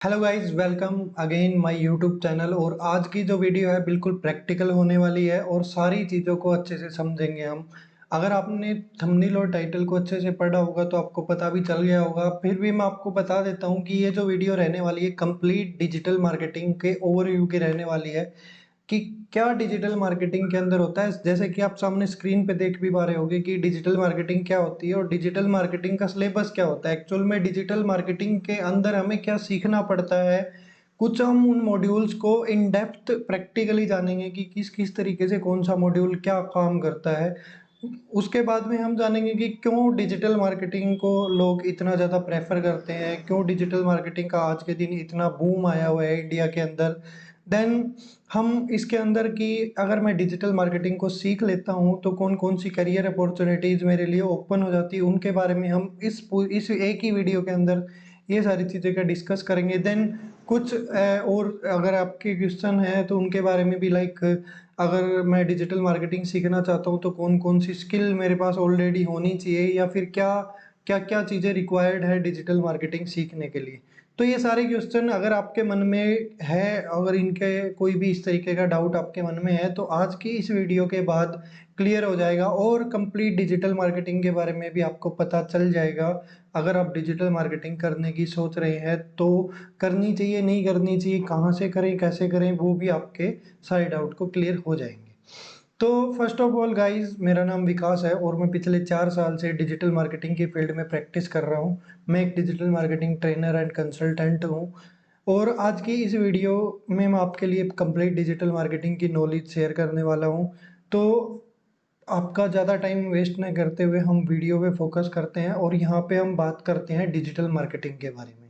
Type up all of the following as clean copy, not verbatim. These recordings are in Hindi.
Hello guys, welcome again my YouTube channel. और आज की जो वीडियो है बिल्कुल प्रैक्टिकल होने वाली है और सारी चीज़ों को अच्छे से समझेंगे हम। अगर आपने थंबनेल और टाइटल को अच्छे से पढ़ा होगा तो आपको पता भी चल गया होगा। फिर भी मैं आपको बता देता हूँ कि ये जो वीडियो रहने वाली है कंप्लीट डिजिटल मार्केटिंग के ओवरव्यू की रहने वाली है कि क्या डिजिटल मार्केटिंग के अंदर होता है। जैसे कि आप सामने स्क्रीन पे देख भी पा रहे होगे कि डिजिटल मार्केटिंग क्या होती है और डिजिटल मार्केटिंग का सिलेबस क्या होता है। एक्चुअल में डिजिटल मार्केटिंग के अंदर हमें क्या सीखना पड़ता है। कुछ हम उन मॉड्यूल्स को इन डेप्थ प्रैक्टिकली जानेंगे कि किस किस तरीके से कौन सा मॉड्यूल क्या काम करता है। उसके बाद में हम जानेंगे कि क्यों डिजिटल मार्केटिंग को लोग इतना ज़्यादा प्रेफर करते हैं, क्यों डिजिटल मार्केटिंग का आज के दिन इतना बूम आया हुआ है इंडिया के अंदर। देन हम इसके अंदर की अगर मैं डिजिटल मार्केटिंग को सीख लेता हूँ तो कौन-कौन सी करियर अपॉर्चुनिटीज़ मेरे लिए ओपन हो जाती है, उनके बारे में हम इस एक ही वीडियो के अंदर ये सारी चीज़ें का डिस्कस करेंगे। देन कुछ और अगर आपके क्वेश्चन हैं तो उनके बारे में भी लाइक अगर मैं डिजिटल मार्केटिंग सीखना चाहता हूँ तो कौन-कौन सी स्किल मेरे पास ऑलरेडी होनी चाहिए या फिर क्या-क्या चीज़ें रिक्वायर्ड है डिजिटल मार्केटिंग सीखने के लिए। तो ये सारे क्वेश्चन अगर आपके मन में है, अगर इनके कोई भी इस तरीके का डाउट आपके मन में है तो आज की इस वीडियो के बाद क्लियर हो जाएगा और कंप्लीट डिजिटल मार्केटिंग के बारे में भी आपको पता चल जाएगा। अगर आप डिजिटल मार्केटिंग करने की सोच रहे हैं तो करनी चाहिए, नहीं करनी चाहिए, कहाँ से करें, कैसे करें, वो भी आपके सारे डाउट को क्लियर हो जाएँगे। तो फर्स्ट ऑफ ऑल गाइस, मेरा नाम विकास है और मैं पिछले 4 साल से डिजिटल मार्केटिंग की फील्ड में प्रैक्टिस कर रहा हूँ। मैं एक digital marketing trainer and consultant हूँ और आज की इस वीडियो में मैं आपके लिए कंप्लीट डिजिटल मार्केटिंग की नॉलेज शेयर करने वाला हूँ। तो आपका ज़्यादा टाइम वेस्ट ना करते हुए हम वीडियो पे फ़ोकस करते हैं और यहाँ पे हम बात करते हैं डिजिटल मार्केटिंग के बारे में।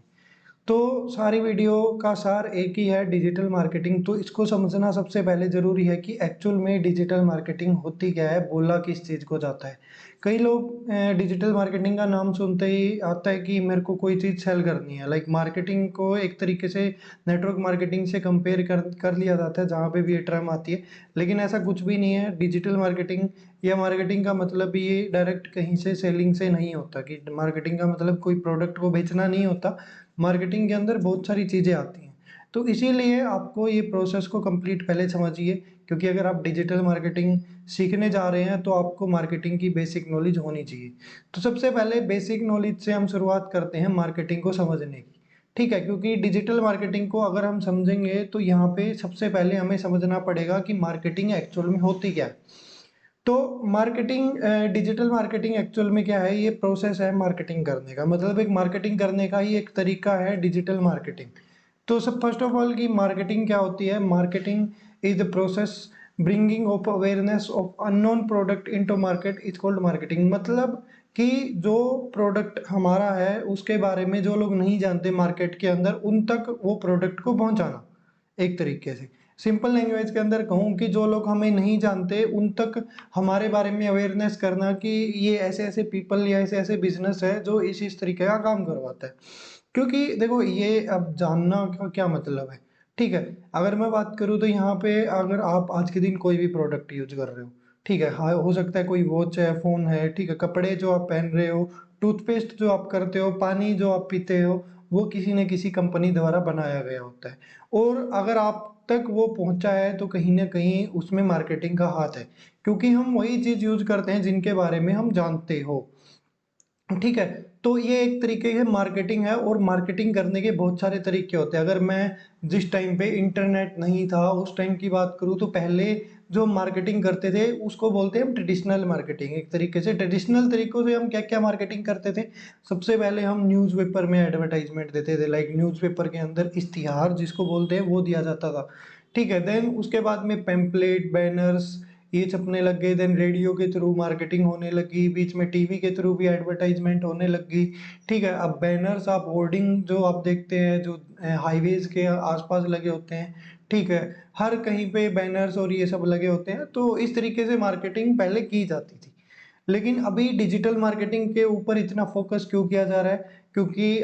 तो सारी वीडियो का सार एक ही है, डिजिटल मार्केटिंग। तो इसको समझना सबसे पहले ज़रूरी है कि एक्चुअल में डिजिटल मार्केटिंग होती क्या है, बोला किस चीज़ को जाता है। कई लोग डिजिटल मार्केटिंग का नाम सुनते ही आता है कि मेरे को कोई चीज़ सेल करनी है। लाइक मार्केटिंग को एक तरीके से नेटवर्क मार्केटिंग से कंपेयर कर कर लिया जाता है, जहाँ पे भी ये टर्म आती है। लेकिन ऐसा कुछ भी नहीं है। डिजिटल मार्केटिंग या मार्केटिंग का मतलब ये डायरेक्ट कहीं से सेलिंग से नहीं होता कि मार्केटिंग का मतलब कोई प्रोडक्ट को बेचना नहीं होता। मार्केटिंग के अंदर बहुत सारी चीज़ें आती हैं। तो इसीलिए आपको ये प्रोसेस को कंप्लीट पहले समझिए, क्योंकि अगर आप डिजिटल मार्केटिंग सीखने जा रहे हैं तो आपको मार्केटिंग की बेसिक नॉलेज होनी चाहिए। तो सबसे पहले बेसिक नॉलेज से हम शुरुआत करते हैं मार्केटिंग को समझने की। ठीक है? क्योंकि डिजिटल मार्केटिंग को अगर हम समझेंगे तो यहाँ पे सबसे पहले हमें समझना पड़ेगा कि मार्केटिंग एक्चुअल में होती क्या है। तो मार्केटिंग डिजिटल मार्केटिंग एक्चुअल में क्या है, ये प्रोसेस है मार्केटिंग करने का। मतलब एक मार्केटिंग करने का ही एक तरीका है डिजिटल मार्केटिंग। तो सब फर्स्ट ऑफ ऑल की मार्केटिंग क्या होती है? Marketing is the process bringing of awareness of unknown product into market is called marketing. मतलब कि जो प्रोडक्ट हमारा है उसके बारे में जो लोग नहीं जानते मार्केट के अंदर, उन तक वो प्रोडक्ट को पहुँचाना, एक तरीके से। सिंपल लैंग्वेज के अंदर कहूँ कि जो लोग हमें नहीं जानते उन तक हमारे बारे में अवेयरनेस करना कि ये ऐसे-ऐसे पीपल या ऐसे-ऐसे बिज़नेस है जो इस तरीके का काम करवाता है। क्योंकि देखो ये अब जानना का क्या मतलब है, ठीक है? अगर मैं बात करूँ तो यहाँ पे अगर आप आज के दिन कोई भी प्रोडक्ट यूज़ कर रहे हो, ठीक है? हाँ, हो सकता है कोई वॉच है, फ़ोन है, ठीक है? कपड़े जो आप पहन रहे हो, टूथपेस्ट जो आप करते हो, पानी जो आप पीते हो, वो किसी न किसी कंपनी द्वारा बनाया गया होता है। और अगर आप तक वो पहुँचा है तो कहीं न कहीं उसमें मार्केटिंग का हाथ है, क्योंकि हम वही चीज़ यूज़ करते हैं जिनके बारे में हम जानते हो। ठीक है, तो ये एक तरीके की मार्केटिंग है और मार्केटिंग करने के बहुत सारे तरीके होते हैं। अगर मैं जिस टाइम पे इंटरनेट नहीं था, उस टाइम की बात करूँ तो पहले जो मार्केटिंग करते थे, उसको बोलते हैं हम ट्रेडिशनल मार्केटिंग। एक तरीके से ट्रेडिशनल तरीकों से हम क्या-क्या मार्केटिंग करते थे? सबसे पहले हम न्यूज़पेपर में एडवर्टाइज़मेंट देते थे, लाइक न्यूज़पेपर के अंदर इश्तिहार जिसको बोलते हैं, वो दिया जाता था। ठीक है, देन उसके बाद में पैम्पलेट, बैनर्स ये छपने लग गए, देन रेडियो के थ्रू मार्केटिंग होने लगी, बीच में टीवी के थ्रू भी एडवर्टाइज़मेंट होने लग गई, ठीक है? अब बैनर्स आप होर्डिंग जो आप देखते हैं जो हाईवेज़ के आस-पास लगे होते हैं, ठीक है? हर कहीं पे बैनर्स और ये सब लगे होते हैं, तो इस तरीके से मार्केटिंग पहले की जाती थी। लेकिन अभी डिजिटल मार्केटिंग के ऊपर इतना फ़ोकस क्यों किया जा रहा है? क्योंकि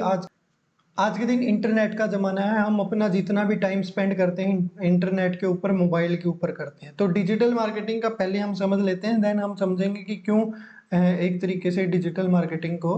आज के दिन इंटरनेट का ज़माना है, हम अपना जितना भी टाइम स्पेंड करते हैं इंटरनेट के ऊपर, मोबाइल के ऊपर करते हैं। तो डिजिटल मार्केटिंग का पहले हम समझ लेते हैं, देन हम समझेंगे कि क्यों एक तरीके से डिजिटल मार्केटिंग को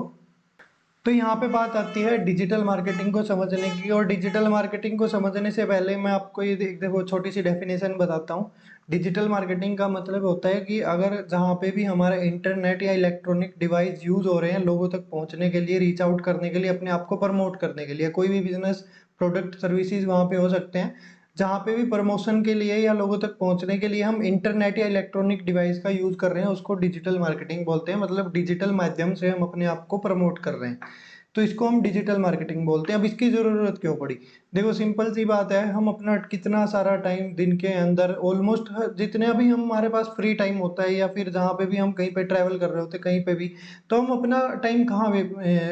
तो यहाँ पे बात आती है डिजिटल मार्केटिंग को समझने की, और डिजिटल मार्केटिंग को समझने से पहले मैं आपको ये देखो छोटी सी डेफिनेशन बताता हूँ। डिजिटल मार्केटिंग का मतलब होता है कि अगर जहाँ पे भी हमारा इंटरनेट या इलेक्ट्रॉनिक डिवाइस यूज हो रहे हैं लोगों तक पहुँचने के लिए, रीच आउट करने के लिए, अपने आप को प्रमोट करने के लिए, कोई भी बिजनेस प्रोडक्ट सर्विसेज वहाँ पे हो सकते हैं, जहाँ पे भी प्रमोशन के लिए या लोगों तक पहुँचने के लिए हम इंटरनेट या इलेक्ट्रॉनिक डिवाइस का यूज कर रहे हैं, उसको डिजिटल मार्केटिंग बोलते हैं। मतलब डिजिटल माध्यम से हम अपने आप को प्रमोट कर रहे हैं, तो इसको हम डिजिटल मार्केटिंग बोलते हैं। अब इसकी ज़रूरत क्यों पड़ी? देखो सिंपल सी बात है, हम अपना कितना सारा टाइम दिन के अंदर ऑलमोस्ट जितने भी हम हमारे पास फ्री टाइम होता है, या फिर जहाँ पे भी हम कहीं पे ट्रैवल कर रहे होते हैं कहीं पे भी, तो हम अपना टाइम कहाँ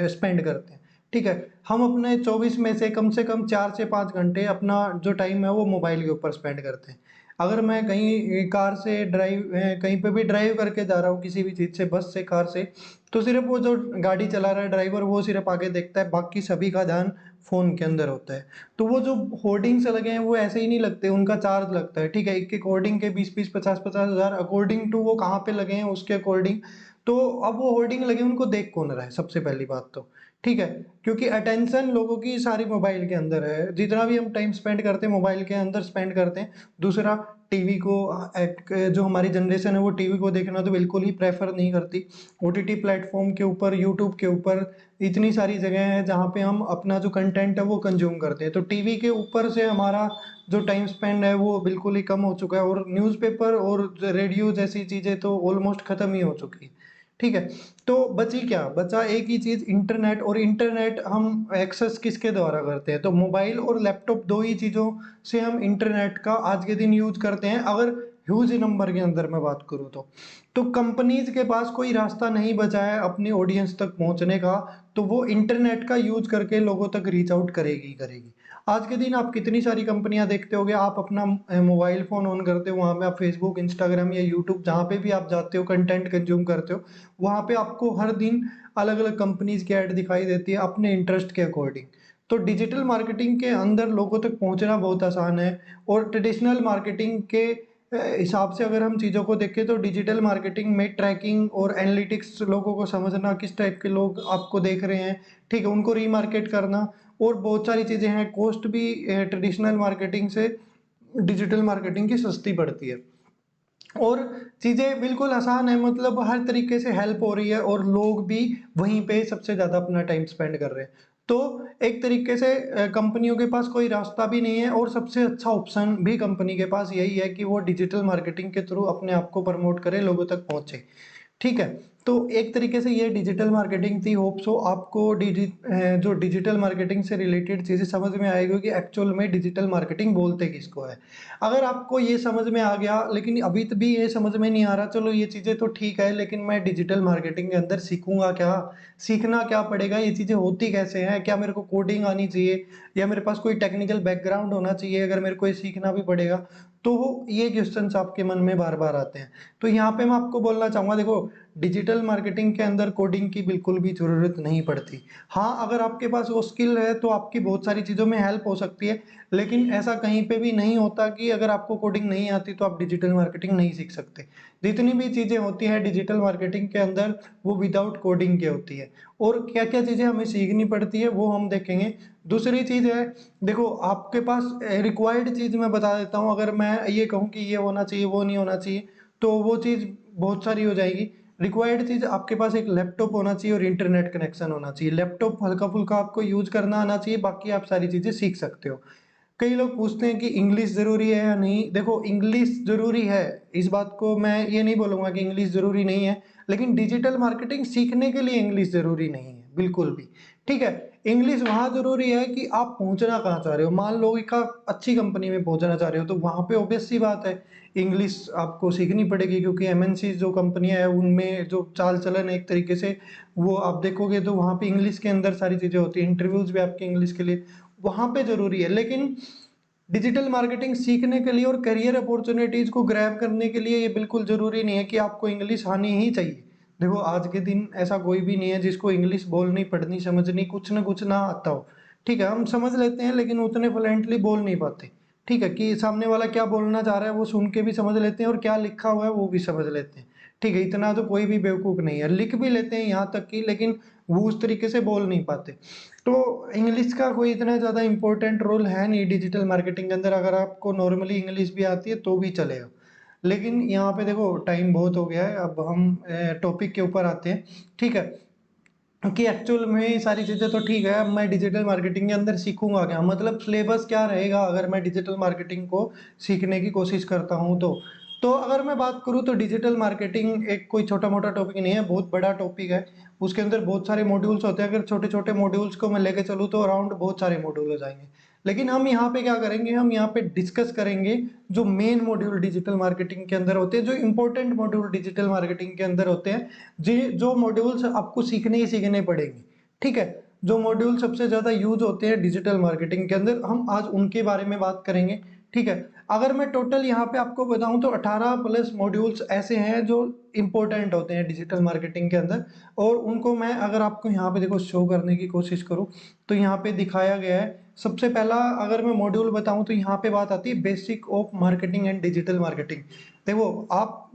स्पेंड करते हैं? ठीक है, हम अपने 24 में से कम 4 से 5 घंटे अपना जो टाइम है वो मोबाइल के ऊपर स्पेंड करते हैं। अगर मैं कहीं कार से ड्राइव कहीं पे भी ड्राइव करके जा रहा हूँ किसी भी चीज़ से, बस से, कार से, तो सिर्फ वो जो गाड़ी चला रहा है ड्राइवर वो सिर्फ आगे देखता है, बाकी सभी का ध्यान फ़ोन के अंदर होता है। तो वो जो होर्डिंग्स लगे हैं वो ऐसे ही नहीं लगते, उनका चार्ज लगता है, ठीक है? एक-एक होर्डिंग के 20-20, 50-50 हज़ार अकॉर्डिंग टू वो कहाँ पे लगे हैं उसके अकॉर्डिंग। तो अब वो होर्डिंग लगे उनको देख कौन रहा है सबसे पहली बात तो, ठीक है? क्योंकि अटेंशन लोगों की सारी मोबाइल के अंदर है, जितना भी हम टाइम स्पेंड करते हैं मोबाइल के अंदर स्पेंड करते हैं। दूसरा, टीवी को जो हमारी जनरेशन है वो टीवी को देखना तो बिल्कुल ही प्रेफ़र नहीं करती। ओटीटी प्लेटफ़ॉर्म के ऊपर, यूट्यूब के ऊपर इतनी सारी जगह हैं जहाँ पे हम अपना जो कंटेंट है वो कंज़्यूम करते हैं। तो टीवी के ऊपर से हमारा जो टाइम स्पेंड है वो बिल्कुल ही कम हो चुका है, और न्यूज़पेपर और रेडियो जैसी चीज़ें तो ऑलमोस्ट ख़त्म ही हो चुकी है। ठीक है? तो बची क्या? बचा एक ही चीज़, इंटरनेट। और इंटरनेट हम एक्सेस किसके द्वारा करते हैं? तो मोबाइल और लैपटॉप 2 ही चीज़ों से हम इंटरनेट का आज के दिन यूज़ करते हैं, अगर ह्यूज नंबर के अंदर मैं बात करूँ तो। तो कंपनीज़ के पास कोई रास्ता नहीं बचा है अपनी ऑडियंस तक पहुँचने का, तो वो इंटरनेट का यूज़ करके लोगों तक रीच आउट करेगी ही करेगी। आज के दिन आप कितनी सारी कंपनियाँ देखते होंगे, आप अपना मोबाइल फ़ोन ऑन करते हो, वहाँ पे आप फ़ेसबुक, इंस्टाग्राम या यूट्यूब जहाँ पे भी आप जाते हो कंटेंट कंज़्यूम करते हो, वहाँ पे आपको हर दिन अलग-अलग कंपनीज़ की ऐड दिखाई देती है अपने इंटरेस्ट के अकॉर्डिंग। तो डिजिटल मार्केटिंग के अंदर लोगों तक पहुँचना बहुत आसान है, और ट्रेडिशनल मार्केटिंग के हिसाब से अगर हम चीज़ों को देखें तो डिजिटल मार्केटिंग में ट्रैकिंग और एनालिटिक्स, लोगों को समझना किस टाइप के लोग आपको देख रहे हैं, ठीक है? उनको रीमार्केट करना, और बहुत सारी चीज़ें हैं। कॉस्ट भी ट्रेडिशनल मार्केटिंग से डिजिटल मार्केटिंग की सस्ती पड़ती है। और चीज़ें बिल्कुल आसान है, मतलब हर तरीके से हेल्प हो रही है, और लोग भी वहीं पे सबसे ज़्यादा अपना टाइम स्पेंड कर रहे हैं। तो एक तरीके से कंपनियों के पास कोई रास्ता भी नहीं है, और सबसे अच्छा ऑप्शन भी कंपनी के पास यही है कि वो डिजिटल मार्केटिंग के थ्रू अपने आप को प्रमोट करे, लोगों तक पहुँचे। ठीक है? तो एक तरीके से ये डिजिटल मार्केटिंग थी। होप सो आपको जो डिजिटल मार्केटिंग से रिलेटेड चीज़ें समझ में आएगी कि एक्चुअल में डिजिटल मार्केटिंग बोलते किसको है। अगर आपको ये समझ में आ गया, लेकिन अभी त भी ये समझ में नहीं आ रहा, चलो ये चीज़ें तो ठीक है, लेकिन मैं डिजिटल मार्केटिंग के अंदर सीखूँगा क्या? सीखना क्या पड़ेगा? ये चीज़ें होती कैसे हैं? क्या मेरे को कोडिंग आनी चाहिए, या मेरे पास कोई टेक्निकल बैकग्राउंड होना चाहिए अगर मेरे को ये सीखना भी पड़ेगा? तो ये क्वेश्चन्स आपके मन में बार-बार आते हैं। तो यहाँ पे मैं आपको बोलना चाहूँगा, देखो डिजिटल मार्केटिंग के अंदर कोडिंग की बिल्कुल भी ज़रूरत नहीं पड़ती। हाँ, अगर आपके पास वो स्किल है तो आपकी बहुत सारी चीज़ों में हेल्प हो सकती है, लेकिन ऐसा कहीं पे भी नहीं होता कि अगर आपको कोडिंग नहीं आती तो आप डिजिटल मार्केटिंग नहीं सीख सकते। जितनी भी चीज़ें होती हैं डिजिटल मार्केटिंग के अंदर वो विदाउट कोडिंग की होती है, और क्या-क्या चीज़ें हमें सीखनी पड़ती है वो हम देखेंगे। दूसरी चीज़ है, देखो आपके पास रिक्वायर्ड चीज़ मैं बता देता हूँ, अगर मैं ये कहूँ कि ये होना चाहिए, वो नहीं होना चाहिए, तो वो चीज़ बहुत सारी हो जाएगी। रिक्वायर्ड चीज़ आपके पास एक लैपटॉप होना चाहिए और इंटरनेट कनेक्शन होना चाहिए। लैपटॉप हल्का-फुल्का आपको यूज़ करना आना चाहिए, बाकी आप सारी चीज़ें सीख सकते हो। कई लोग पूछते हैं कि इंग्लिश ज़रूरी है या नहीं? देखो इंग्लिश ज़रूरी है, इस बात को मैं ये नहीं बोलूँगा कि इंग्लिश ज़रूरी नहीं है, लेकिन डिजिटल मार्केटिंग सीखने के लिए इंग्लिश ज़रूरी नहीं है, बिल्कुल भी। ठीक है? इंग्लिश वहाँ ज़रूरी है कि आप पहुँचना कहाँ चाह रहे हो। मान लो एक आप अच्छी कंपनी में पहुँचना चाह रहे हो, तो वहाँ पे ऑब्वियस सी बात है, इंग्लिश आपको सीखनी पड़ेगी, क्योंकि एमएनसीज़ जो कंपनियाँ हैं, उनमें जो चाल-चलन है एक तरीके से, वो आप देखोगे तो वहाँ पे इंग्लिश के अंदर सारी चीज़ें होती हैं, इंटरव्यूज़ भी आपके इंग्लिश के लिए वहाँ पे ज़रूरी है। लेकिन डिजिटल मार्केटिंग सीखने के लिए और करियर अपॉर्च्युनिटीज़ को ग्रैब करने के लिए ये बिल्कुल ज़रूरी नहीं है कि आपको इंग्लिश आनी ही चाहिए। देखो आज के दिन ऐसा कोई भी नहीं है जिसको इंग्लिश बोलनी, पढ़नी, समझनी कुछ ना आता हो। ठीक है, हम समझ लेते हैं लेकिन उतने फ्लुएंटली बोल नहीं पाते। ठीक है, कि सामने वाला क्या बोलना चाह रहा है वो सुन के भी समझ लेते हैं, और क्या लिखा हुआ है वो भी समझ लेते हैं। ठीक है, इतना तो कोई भी बेवकूफ़ नहीं है, लिख भी लेते हैं यहाँ तक कि, लेकिन वो उस तरीके से बोल नहीं पाते। तो इंग्लिश का कोई इतना ज़्यादा इम्पोर्टेंट रोल है नहीं डिजिटल मार्केटिंग के अंदर, अगर आपको नॉर्मली इंग्लिश भी आती है तो भी चलेगा। लेकिन यहाँ पे देखो टाइम बहुत हो गया है, अब हम टॉपिक के ऊपर आते हैं, ठीक है? कि एक्चुअल में ये सारी चीज़ें तो ठीक है, अब मैं डिजिटल मार्केटिंग के अंदर सीखूँगा क्या? मतलब सिलेबस क्या रहेगा अगर मैं डिजिटल मार्केटिंग को सीखने की कोशिश करता हूँ तो? तो अगर मैं बात करूँ तो डिजिटल मार्केटिंग एक कोई छोटा-मोटा टॉपिक नहीं है, बहुत बड़ा टॉपिक है। उसके अंदर बहुत सारे मॉड्यूल्स होते हैं, अगर छोटे-छोटे मॉड्यूल्स को मैं लेके चलूँ तो अराउंड बहुत सारे मॉड्यूल हो जाएँगे। लेकिन हम यहाँ पे क्या करेंगे, हम यहाँ पे डिस्कस करेंगे जो मेन मॉड्यूल डिजिटल मार्केटिंग के अंदर होते हैं, जो इम्पोर्टेंट मॉड्यूल डिजिटल मार्केटिंग के अंदर होते हैं, जी जो मॉड्यूल्स आपको सीखने ही सीखने पड़ेंगे, ठीक है? जो मॉड्यूल सबसे ज़्यादा यूज़ होते हैं डिजिटल मार्केटिंग के अंदर, हम आज उनके बारे में बात करेंगे, ठीक है? अगर मैं टोटल यहाँ पे आपको बताऊँ तो 18 प्लस मॉड्यूल्स ऐसे हैं जो इम्पोर्टेंट होते हैं डिजिटल मार्केटिंग के अंदर, और उनको मैं अगर आपको यहाँ पे देखो शो करने की कोशिश करूँ, तो यहाँ पे दिखाया गया है। सबसे पहला अगर मैं मॉड्यूल बताऊँ तो यहाँ पे बात आती है basic of marketing and digital marketing. देखो आप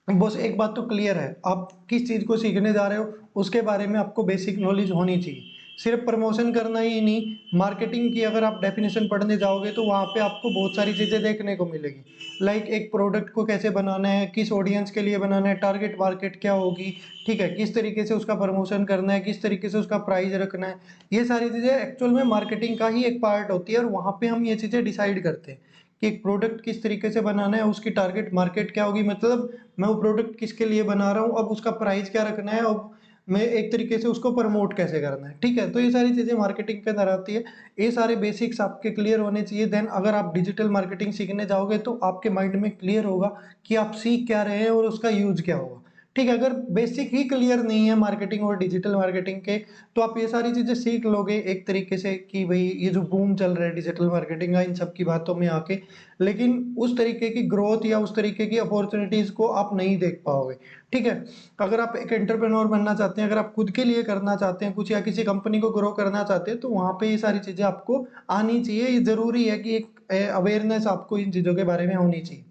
बस एक बात तो क्लियर है, आप किस चीज़ को सीखने जा रहे हो, उसके बारे में आपको बेसिक नॉलेज होनी चाहिए। सिर्फ प्रमोशन करना ही नहीं, मार्केटिंग की अगर आप डेफिनेशन पढ़ने जाओगे तो वहाँ पे आपको बहुत सारी चीज़ें देखने को मिलेगी। लाइक एक प्रोडक्ट को कैसे बनाना है, किस ऑडियंस के लिए बनाना है, टारगेट मार्केट क्या होगी, ठीक है? किस तरीके से उसका प्रमोशन करना है, किस तरीके से उसका प्राइस रखना है। ये सारी चीज़ें एक्चुअल में मार्केटिंग का ही एक पार्ट होती है, और वहाँ पे हम ये चीज़ें डिसाइड करते हैं कि एक प्रोडक्ट किस तरीके से बनाना है, उसकी टारगेट मार्केट क्या होगी, मतलब मैं वो प्रोडक्ट किसके लिए बना रहा हूँ, अब उसका प्राइस क्या रखना है, अब मैं एक तरीके से उसको प्रमोट कैसे करना है, ठीक है? तो ये सारी चीज़ें मार्केटिंग के अंदर आती है। ये सारे बेसिक्स आपके क्लियर होने चाहिए, देन अगर आप डिजिटल मार्केटिंग सीखने जाओगे तो आपके माइंड में क्लियर होगा कि आप सीख क्या रहे हैं और उसका यूज़ क्या होगा, ठीक है? अगर बेसिक ही क्लियर नहीं है मार्केटिंग और डिजिटल मार्केटिंग के, तो आप ये सारी चीज़ें सीख लोगे एक तरीके से कि भई ये जो बूम चल रहा है डिजिटल मार्केटिंग का इन सब की बातों में आके, लेकिन उस तरीके की ग्रोथ या उस तरीके की अपॉर्च्युनिटीज़ को आप नहीं देख पाओगे, ठीक है? अगर आप एक एंटरप्रेन्योर बनना चाहते हैं, अगर आप खुद के लिए करना चाहते हैं कुछ या किसी कंपनी को ग्रो करना चाहते हैं, तो वहाँ पे ये सारी चीज़ें आपको आनी चाहिए। ये ज़रूरी है कि एक अवेयरनेस आपको इन चीज़ों के बारे में होनी चाहिए।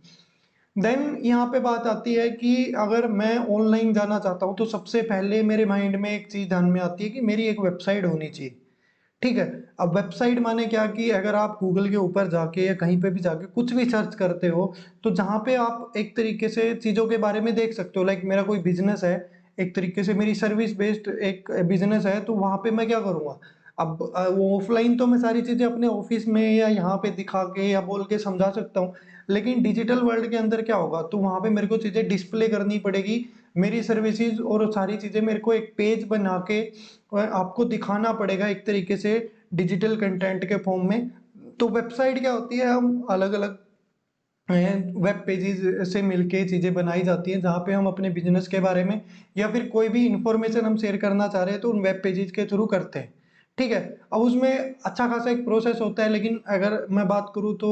देन यहाँ पे बात आती है कि अगर मैं ऑनलाइन जाना चाहता हूँ, तो सबसे पहले मेरे माइंड में एक चीज़ ध्यान में आती है कि मेरी एक वेबसाइट होनी चाहिए। ठीक है? अब वेबसाइट माने क्या कि अगर आप गूगल के ऊपर जाके या कहीं पे भी जाके कुछ भी सर्च करते हो, तो जहाँ पे आप एक तरीके से चीज़ों के बारे में देख सकते हो, लाइक मेरा कोई बिज़नेस है, एक तरीके से मेरी सर्विस बेस्ड एक बिज़नेस है, तो वहाँ पे मैं क्या करूँगा? अब वो ऑफ़लाइन तो मैं सारी चीज़ें अपने ऑफ़िस में या यहाँ पे दिखा के या बोल के समझा सकता हूँ, लेकिन डिजिटल वर्ल्ड के अंदर क्या होगा? तो वहाँ पे मेरे को चीज़ें डिस्प्ले करनी पड़ेगी, मेरी सर्विसेज़ और सारी चीज़ें मेरे को एक पेज बना के आपको दिखाना पड़ेगा एक तरीके से डिजिटल कंटेंट के फॉर्म में। तो वेबसाइट क्या होती है, हम अलग-अलग वेब पेजेज़ से मिलके चीज़ें बनाई जाती हैं, जहाँ पे हम अपने बिज़नेस के बारे में या फिर कोई भी इन्फॉर्मेशन हम शेयर करना चाह रहे हैं, तो उन वेब पेजेज़ के थ्रू करते हैं। ठीक है? अब उसमें अच्छा खासा एक प्रोसेस होता है, लेकिन अगर मैं बात करूँ तो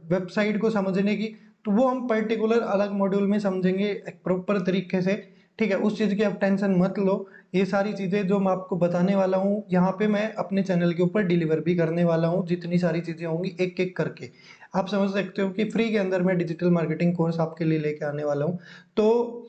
वेबसाइट को समझने की, तो वो हम पर्टिकुलर अलग मॉड्यूल में समझेंगे एक प्रॉपर तरीके से। ठीक है? उस चीज़ की आप टेंशन मत लो। ये सारी चीज़ें जो मैं आपको बताने वाला हूँ, यहाँ पे मैं अपने चैनल के ऊपर डिलीवर भी करने वाला हूँ, जितनी सारी चीज़ें होंगी एक-एक करके। आप समझ सकते हो कि फ्री के अंदर मैं डिजिटल मार्केटिंग कोर्स आपके लिए लेके आने वाला हूँ। तो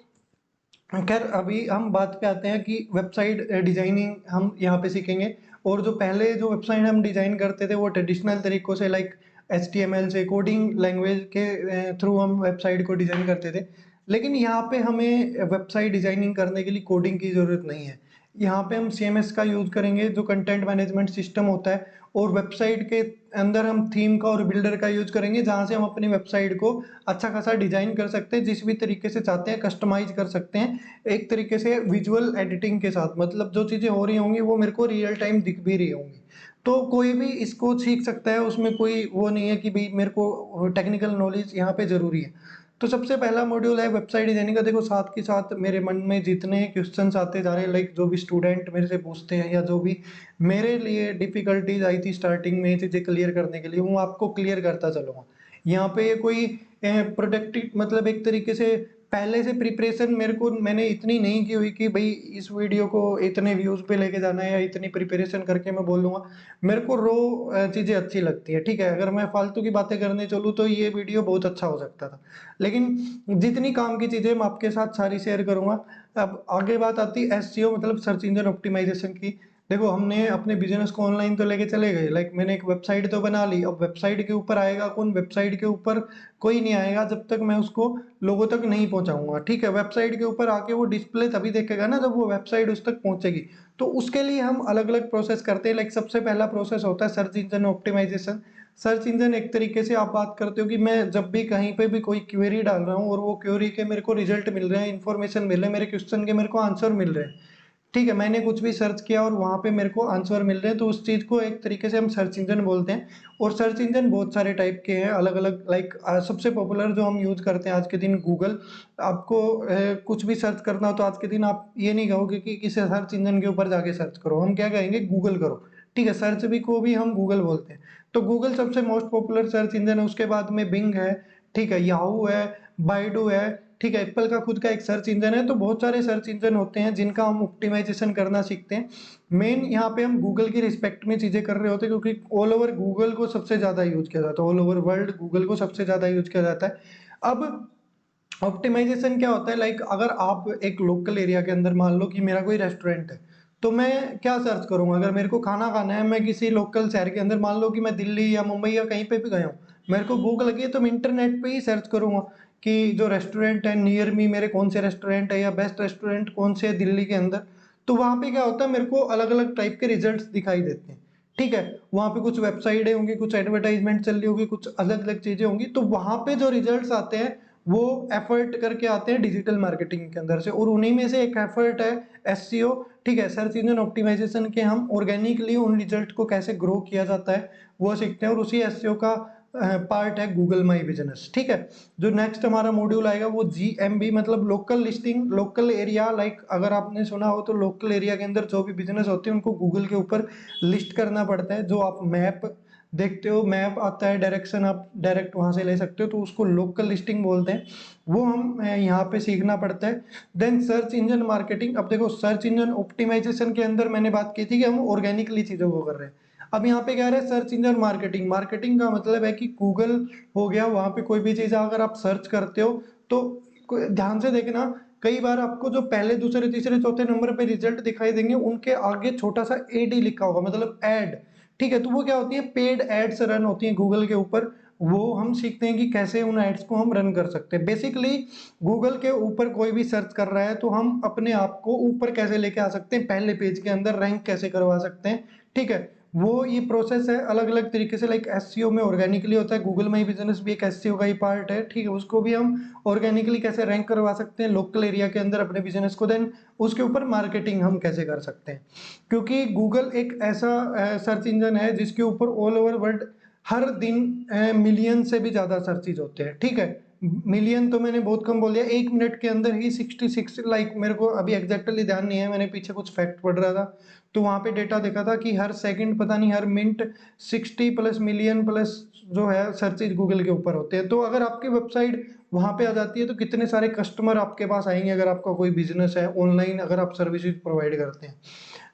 खैर अभी हम बात पे आते हैं कि वेबसाइट डिज़ाइनिंग हम यहाँ पे सीखेंगे, और जो पहले जो वेबसाइट हम डिज़ाइन करते थे वो ट्रेडिशनल तरीकों से, लाइक एचटीएमएल से कोडिंग लैंग्वेज के थ्रू हम वेबसाइट को डिज़ाइन करते थे। लेकिन यहाँ पे हमें वेबसाइट डिज़ाइनिंग करने के लिए कोडिंग की ज़रूरत नहीं है। यहाँ पे हम सीएमएस का यूज़ करेंगे, जो कंटेंट मैनेजमेंट सिस्टम होता है, और वेबसाइट के अंदर हम थीम का और बिल्डर का यूज़ करेंगे, जहाँ से हम अपनी वेबसाइट को अच्छा खासा डिज़ाइन कर सकते हैं, जिस भी तरीके से चाहते हैं कस्टमाइज़ कर सकते हैं। एक तरीके से विजुअल एडिटिंग के साथ, मतलब जो चीज़ें हो रही होंगी वो मेरे को रियल टाइम दिख भी रही होंगी। तो कोई भी इसको सीख सकता है, उसमें कोई वो नहीं है कि भई मेरे को टेक्निकल नॉलेज यहाँ पे ज़रूरी है। तो सबसे पहला मॉड्यूल है वेबसाइट डिज़ाइनिंग का। देखो साथ के साथ मेरे मन में जितने क्वेश्चन्स आते जा रहे हैं, लाइक जो भी स्टूडेंट मेरे से पूछते हैं या जो भी मेरे लिए डिफ़िकल्टीज़ आई थी स्टार्टिंग में ये चीज़ें क्लियर करने के लिए, वो आपको क्लियर करता चलूँगा। यहाँ पे ये कोई प्रोडक्टिव मतलब एक तरीके से पहले से प्रिपरेशन मैंने इतनी नहीं की हुई कि भाई इस वीडियो को इतने व्यूज़ पे लेके जाना है या इतनी प्रिपरेशन करके मैं बोलूँगा। मेरे को चीज़ें अच्छी लगती है, ठीक है? अगर मैं फालतू की बातें करने चलूँ तो ये वीडियो बहुत अच्छा हो सकता था। लेकिन जितनी काम की चीज़ें मैं आपके साथ सारी शेयर करूँगा। अब आगे बात आती है एसईओ मतलब सर्च इंजन ऑप्टिमाइज़ेशन की। देखो हमने अपने बिज़नेस को ऑनलाइन तो लेके चले गए, लाइक मैंने एक वेबसाइट तो बना ली। अब वेबसाइट के ऊपर आएगा कौन? वेबसाइट के ऊपर कोई नहीं आएगा जब तक मैं उसको लोगों तक नहीं पहुँचाऊँगा, ठीक है? वेबसाइट के ऊपर आके वो डिस्प्ले तभी देखेगा ना जब वो वेबसाइट उस तक पहुँचेगी। तो उसके लिए हम अलग-अलग प्रोसेस करते हैं। लाइक सबसे पहला प्रोसेस होता है search engine optimisation. Search engine एक तरीके से आप बात करते हो कि मैं जब भी कहीं पे भी कोई क्वेरी डाल रहा हूँ और वो क्वेरी के मेरे को रिजल्ट मिल रहे हैं, इन्फॉर्मेशन मिल रहे हैं, मेरे क्वेश्चन के मेरे को आंसर मिल रहे हैं। ठीक है, मैंने कुछ भी सर्च किया और वहाँ पे मेरे को आंसर मिल रहे हैं, तो उस चीज़ को एक तरीके से हम सर्च इंजन बोलते हैं। और सर्च इंजन बहुत सारे टाइप के हैं, अलग-अलग लाइक सबसे पॉपुलर जो हम यूज़ करते हैं आज के दिन गूगल। आपको कुछ भी सर्च करना हो तो आज के दिन आप ये नहीं कहोगे कि किसी सर्च इंजन के ऊपर जाके सर्च करो, हम क्या कहेंगे गूगल करो, ठीक है? सर्च भी को भी हम गूगल बोलते हैं। तो गूगल सबसे मोस्ट पॉपुलर सर्च इंजन है, उसके बाद में बिंग है, ठीक है? याहू है, बायडू है, ठीक है, एप्पल का खुद का एक सर्च इंजन है। तो बहुत सारे सर्च इंजन होते हैं जिनका हम ऑप्टिमाइजेशन करना सीखते हैं। मेन यहाँ पे हम गूगल की रिस्पेक्ट में चीज़ें कर रहे होते हैं क्योंकि ऑल ओवर गूगल को सबसे ज़्यादा यूज़ किया जाता है, ऑल ओवर वर्ल्ड गूगल को सबसे ज़्यादा यूज़ किया जाता है। अब ऑप्टिमाइजेशन क्या होता है? लाइक अगर आप एक लोकल एरिया के अंदर मान लो कि मेरा कोई रेस्टोरेंट है, तो मैं क्या सर्च करूँगा? अगर मेरे को खाना खाना है, मैं किसी लोकल शहर के अंदर मान लो कि मैं दिल्ली या मुंबई या कहीं पे भी गया हूँ, मेरे को भूख लगी है तो मैं इंटरनेट पे ही सर्च करूँगा कि जो रेस्टोरेंट है नियर मी मेरे कौन से रेस्टोरेंट है या बेस्ट रेस्टोरेंट कौन से है दिल्ली के अंदर। तो वहाँ पे क्या होता है मेरे को अलग-अलग टाइप के रिजल्ट्स दिखाई देते हैं, ठीक है? वहाँ पे कुछ वेबसाइटें होंगी, कुछ एडवर्टाइज़मेंट चल रही होगी, कुछ अलग-अलग चीज़ें होंगी, तो वहाँ पे जो रिजल्ट्स आते हैं वो एफर्ट करके आते हैं डिजिटल मार्केटिंग के अंदर से और उन्हीं में से एक एफर्ट है एसईओ, ठीक है? सर्च इंजन ऑप्टिमाइजेशन के हम ऑर्गेनिकली उन रिजल्ट को कैसे ग्रो किया जाता है, वो सीखते हैं और उसी एसईओ का पार्ट है गूगल माई बिज़नेस, ठीक है? जो नेक्स्ट हमारा मॉड्यूल आएगा वो जीएमबी मतलब local listing, local area. Like अगर आपने सुना हो तो लोकल एरिया के अंदर जो भी बिज़नेस होते हैं उनको गूगल के ऊपर लिस्ट करना पड़ता है। जो आप मैप देखते हो, मैप आता है, डायरेक्शन आप डायरेक्ट वहाँ से ले सकते हो, तो उसको लोकल लिस्टिंग बोलते हैं। वो हम यहाँ पे सीखना पड़ता है। Then search engine marketing. अब देखो सर्च इंजन ऑप्टिमाइजेशन के अंदर मैंने बात की थी कि हम ऑर्गेनिकली चीज़ों को कर रहे हैं। अब यहाँ पे कह रहे हैं सर्च इंजन मार्केटिंग। मार्केटिंग का मतलब है कि गूगल हो गया, वहाँ पे कोई भी चीज़ अगर आप सर्च करते हो तो ध्यान से देखना, कई बार आपको जो पहले दूसरे तीसरे चौथे नंबर पे रिजल्ट दिखाई देंगे उनके आगे छोटा सा एड ही लिखा होगा, मतलब एड, ठीक है? तो वो क्या होती है? पेड एड्स रन होती हैं गूगल के ऊपर। वो हम सीखते हैं कि कैसे उन एड्स को हम रन कर सकते हैं। बेसिकली गूगल के ऊपर कोई भी सर्च कर रहा है तो हम अपने आप को ऊपर कैसे लेके आ सकते हैं, पहले पेज के अंदर रैंक कैसे करवा सकते हैं, ठीक है? वो ये प्रोसेस है अलग-अलग तरीके से। लाइक एसईओ में ऑर्गेनिकली होता है, गूगल माई बिज़नेस भी एक एसईओ का ही पार्ट है, ठीक है? उसको भी हम ऑर्गेनिकली कैसे रैंक करवा सकते हैं लोकल एरिया के अंदर अपने बिज़नेस को, देन उसके ऊपर मार्केटिंग हम कैसे कर सकते हैं। क्योंकि गूगल एक ऐसा सर्च इंजन है जिसके ऊपर ऑल ओवर वर्ल्ड हर दिन मिलियन से भी ज़्यादा सर्चेज़ होते हैं, ठीक है? मिलियन तो मैंने बहुत कम बोल दिया, 1 मिनट के अंदर ही 66, लाइक मेरे को अभी एग्ज़ैक्टली ध्यान नहीं है, मैंने पीछे कुछ फैक्ट पढ़ रहा था, तो वहाँ पे डेटा देखा था कि हर सेकंड पता नहीं हर मिनट 60 प्लस मिलियन प्लस जो है सर्चेज़ गूगल के ऊपर होते हैं। तो अगर आपकी वेबसाइट वहाँ पे आ जाती है तो कितने सारे कस्टमर आपके पास आएँगे अगर आपका कोई बिज़नेस है, ऑनलाइन अगर आप सर्विसेज़ प्रोवाइड करते हैं।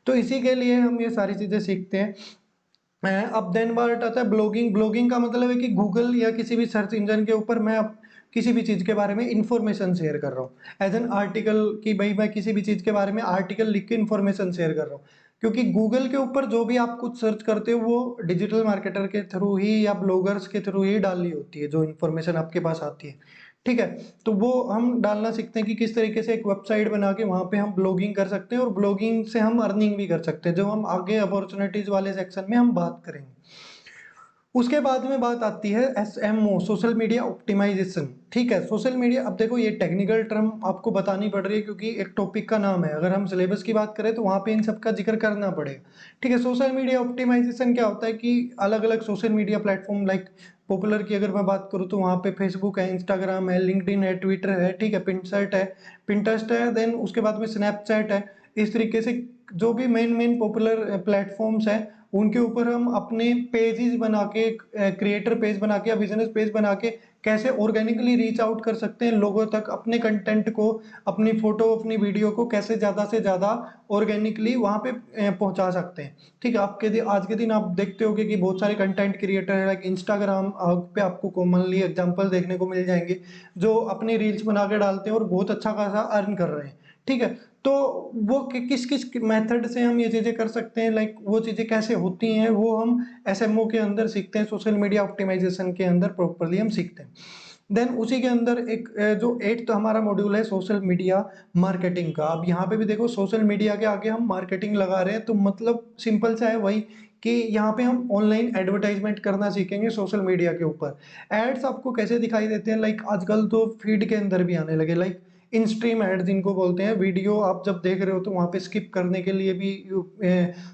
तो इसी के लिए हम ये सारी चीज़ें सीखते हैं। अब देन पार्ट आता है ब्लॉगिंग। ब्लॉगिंग का मतलब है कि गूगल या किसी भी सर्च इंजन के ऊपर मैं अब किसी भी चीज़ के बारे में इन्फॉर्मेशन शेयर कर रहा हूँ। एज़ एन आर्टिकल कि भई मैं किसी भी चीज़ के बारे में आर्टिकल लिख के इन्फॉर्मेशन शेयर कर रहा हूँ। क्योंकि गूगल के ऊपर जो भी आप कुछ सर्च करते हो वो डिजिटल मार्केटर के थ्रू ही या ब्लॉगर्स के थ्रू ही डाली होती है, जो इन्फॉर्मेशन आपके पास आती है। ठीक है? तो वो हम डालना सीखते हैं कि किस तरीके से एक वेबसाइट बना के वहाँ पे हम ब्लॉगिंग कर सकते हैं और ब्लॉगिंग से हम अर्निंग भी कर सकते हैं, जो हम आगे अपॉर्च्युनिटीज़ वाले सेक्शन में हम बात करेंगे। उसके बाद में बात आती है एसएमओ, सोशल मीडिया ऑप्टिमाइजेशन, ठीक है? सोशल मीडिया, अब देखो ये टेक्निकल टर्म आपको बतानी पड़ रही है क्योंकि एक टॉपिक का नाम है। अगर हम सिलेबस की बात करें तो वहाँ पे इन सब का ज़िक्र करना पड़ेगा, ठीक है? सोशल मीडिया ऑप्टिमाइजेशन क्या होता है कि अलग-अलग social media platform, like popular की अगर मैं बात करूँ तो वहाँ पे फेसबुक है, इंस्टाग्राम है, लिंक्डइन है, ट्विटर है, ठीक है? पिंटरेस्ट है, देन उसके बाद में स्नैपचैट है। इस तरीके से जो भी मेन पॉपुलर प्लेटफ़ॉर्म्स हैं, उनके ऊपर हम अपने पेजेज़ बना के क्रिएटर पेज बना के या बिज़नेस पेज बना के कैसे ऑर्गेनिकली रीच आउट कर सकते हैं लोगों तक, अपने कंटेंट को, अपनी फ़ोटो, अपनी वीडियो को कैसे ज़्यादा से ज़्यादा ऑर्गेनिकली वहाँ पे पहुँचा सकते हैं। ठीक है, आज के दिन आप देखते होंगे कि बहुत सारे कंटेंट क्रिएटर हैं लाइक इंस्टाग्राम पे आपको कॉमनली एग्ज़ाम्पल देखने को मिल जाएँगे, जो अपनी रील्स बना के डालते हैं और बहुत अच्छा खासा अर्न कर रहे हैं। ठीक है? तो वो किस-किस मेथड से हम ये चीज़ें कर सकते हैं, लाइक वो चीज़ें कैसे होती हैं, वो हम एसएमओ के अंदर सीखते हैं, सोशल मीडिया ऑप्टिमाइज़ेशन के अंदर प्रॉपर्ली हम सीखते हैं। देन उसी के अंदर एक जो 8th हमारा मॉड्यूल है सोशल मीडिया मार्केटिंग का। अब यहाँ पे भी देखो सोशल मीडिया के आगे हम मार्केटिंग लगा रहे हैं, तो मतलब सिंपल सा है वही कि यहाँ पे हम ऑनलाइन एडवर्टाइज़मेंट करना सीखेंगे सोशल मीडिया के ऊपर। एड्स आपको कैसे दिखाई देते हैं, लाइक आजकल तो फीड के अंदर भी आने लगे, लाइक इन स्ट्रीम एड जिनको बोलते हैं। वीडियो आप जब देख रहे हो तो वहाँ पे स्किप करने के लिए भी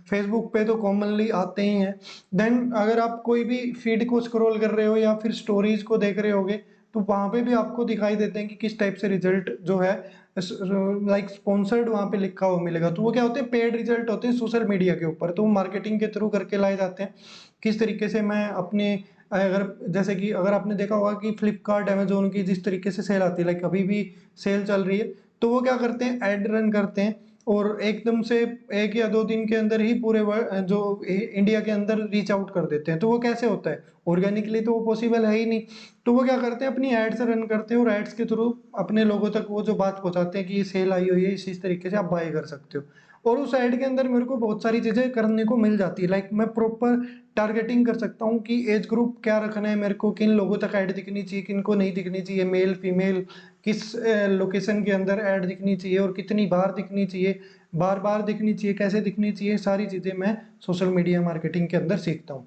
फेसबुक पे तो कॉमनली आते ही हैं। देन अगर आप कोई भी फीड को स्क्रॉल कर रहे हो या फिर स्टोरीज को देख रहे होगे, तो वहाँ पे भी आपको दिखाई देते हैं कि किस टाइप से रिजल्ट जो है लाइक स्पॉन्सर्ड वहाँ पे लिखा हुआ मिलेगा। तो वो क्या होते हैं, पेड रिजल्ट होते हैं सोशल मीडिया के ऊपर, तो वो मार्केटिंग के थ्रू करके लाए जाते हैं। किस तरीके से मैं अपने अगर जैसे कि अगर आपने देखा होगा कि फ्लिपकार्ट, अमेज़न की जिस तरीके से सेल आती है, लाइक अभी भी सेल चल रही है, तो वो क्या करते हैं, ऐड रन करते हैं और एकदम से 1 या 2 दिन के अंदर ही पूरे जो इंडिया के अंदर रीच आउट कर देते हैं। तो वो कैसे होता है? ऑर्गेनिकली तो वो पॉसिबल है ही नहीं। तो वो क्या करते हैं, अपनी एड्स रन करते हैं और एड्स के थ्रू अपने लोगों तक वो जो बात पहुँचाते हैं कि ये सेल आई हुई है, इस तरीके से आप बाय कर सकते हो। और उस ऐड के अंदर मेरे को बहुत सारी चीज़ें करने को मिल जाती है, लाइक मैं प्रॉपर टारगेटिंग कर सकता हूँ कि एज ग्रुप क्या रखना है मेरे को, किन लोगों तक ऐड दिखनी चाहिए, किनको नहीं दिखनी चाहिए, मेल, फीमेल, किस लोकेशन के अंदर ऐड दिखनी चाहिए और कितनी बार दिखनी चाहिए, बार-बार दिखनी चाहिए, कैसे दिखनी चाहिए, सारी चीज़ें मैं सोशल मीडिया मार्केटिंग के अंदर सीखता हूँ।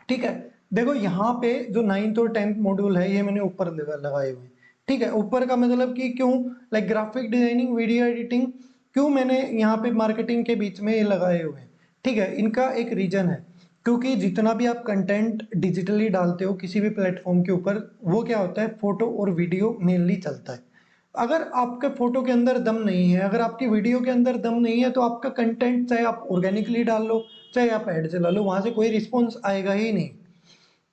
ठीक है? देखो यहाँ पे जो 9th और 10th मॉड्यूल है, ये मैंने ऊपर लगाए हुए हैं। ठीक है? ऊपर का मतलब कि क्यों, like graphic designing, video editing, क्यों मैंने यहाँ पे मार्केटिंग के बीच में ये लगाए हुए हैं। ठीक है? इनका एक रीज़न है, क्योंकि जितना भी आप कंटेंट डिजिटली डालते हो किसी भी प्लेटफ़ॉर्म के ऊपर, वो क्या होता है, फ़ोटो और वीडियो मेनली चलता है। अगर आपके फ़ोटो के अंदर दम नहीं है, अगर आपकी वीडियो के अंदर दम नहीं है, तो आपका कंटेंट चाहे आप ऑर्गेनिकली डाल लो, चाहे आप ऐड चला लो, वहाँ से कोई रिस्पॉन्स आएगा ही नहीं।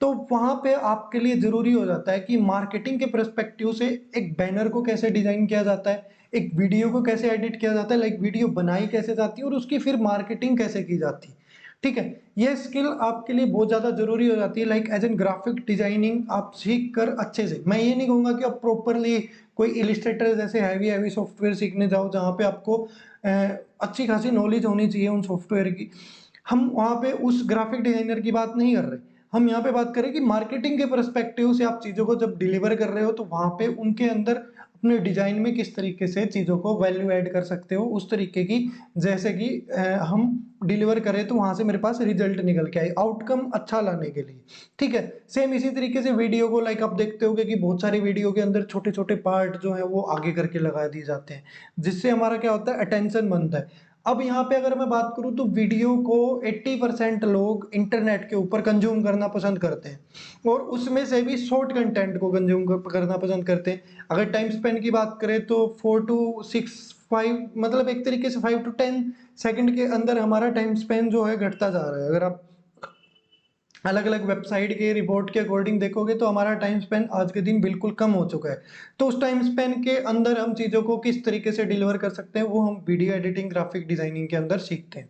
तो वहाँ पे आपके लिए ज़रूरी हो जाता है कि मार्केटिंग के पर्सपेक्टिव से एक बैनर को कैसे डिज़ाइन किया जाता है, एक वीडियो को कैसे एडिट किया जाता है, लाइक वीडियो बनाई कैसे जाती है और उसकी फिर मार्केटिंग कैसे की जाती है। ठीक है? ये स्किल आपके लिए बहुत ज़्यादा ज़रूरी हो जाती है, like as an graphic designing आप सीख कर अच्छे से, मैं ये नहीं कहूँगा कि आप प्रॉपरली कोई इलस्ट्रेटर जैसे हैवी सॉफ्टवेयर सीखने जाओ, जहाँ पे आपको अच्छी खासी नॉलेज होनी चाहिए उन सॉफ्टवेयर की। हम वहाँ पे उस ग्राफिक डिज़ाइनर की बात नहीं कर रहे। हम यहाँ पे बात करें कि मार्केटिंग के पर्सपेक्टिव से आप चीज़ों को जब डिलीवर कर रहे हो, तो वहाँ पे उनके अंदर अपने डिज़ाइन में किस तरीके से चीज़ों को वैल्यू ऐड कर सकते हो, उस तरीके की, जैसे कि हम डिलीवर करें तो वहाँ से मेरे पास रिजल्ट निकल के आए, आउटकम अच्छा लाने के लिए। ठीक है? सेम इसी तरीके से वीडियो को, लाइक आप देखते होंगे कि बहुत सारी वीडियो के अंदर छोटे-छोटे पार्ट जो हैं वो आगे करके लगा दिए जाते हैं, जिससे हमारा क्या होता है, अटेंशन बनता है। अब यहाँ पे अगर मैं बात करूँ तो वीडियो को 80% लोग इंटरनेट के ऊपर कंज़्यूम करना पसंद करते हैं और उसमें से भी शॉर्ट कंटेंट को कंज़्यूम करना पसंद करते हैं। अगर टाइम स्पैन की बात करें तो 4 टू 6 5 मतलब एक तरीके से 5 टू 10 सेकंड के अंदर हमारा टाइम स्पैन जो है घटता जा रहा है। अगर आप अलग-अलग वेबसाइट के रिपोर्ट के अकॉर्डिंग देखोगे तो हमारा टाइम स्पेन आज के दिन बिल्कुल कम हो चुका है। तो उस टाइम स्पेन के अंदर हम चीज़ों को किस तरीके से डिलीवर कर सकते हैं, वो हम वीडियो एडिटिंग, ग्राफिक डिज़ाइनिंग के अंदर सीखते हैं।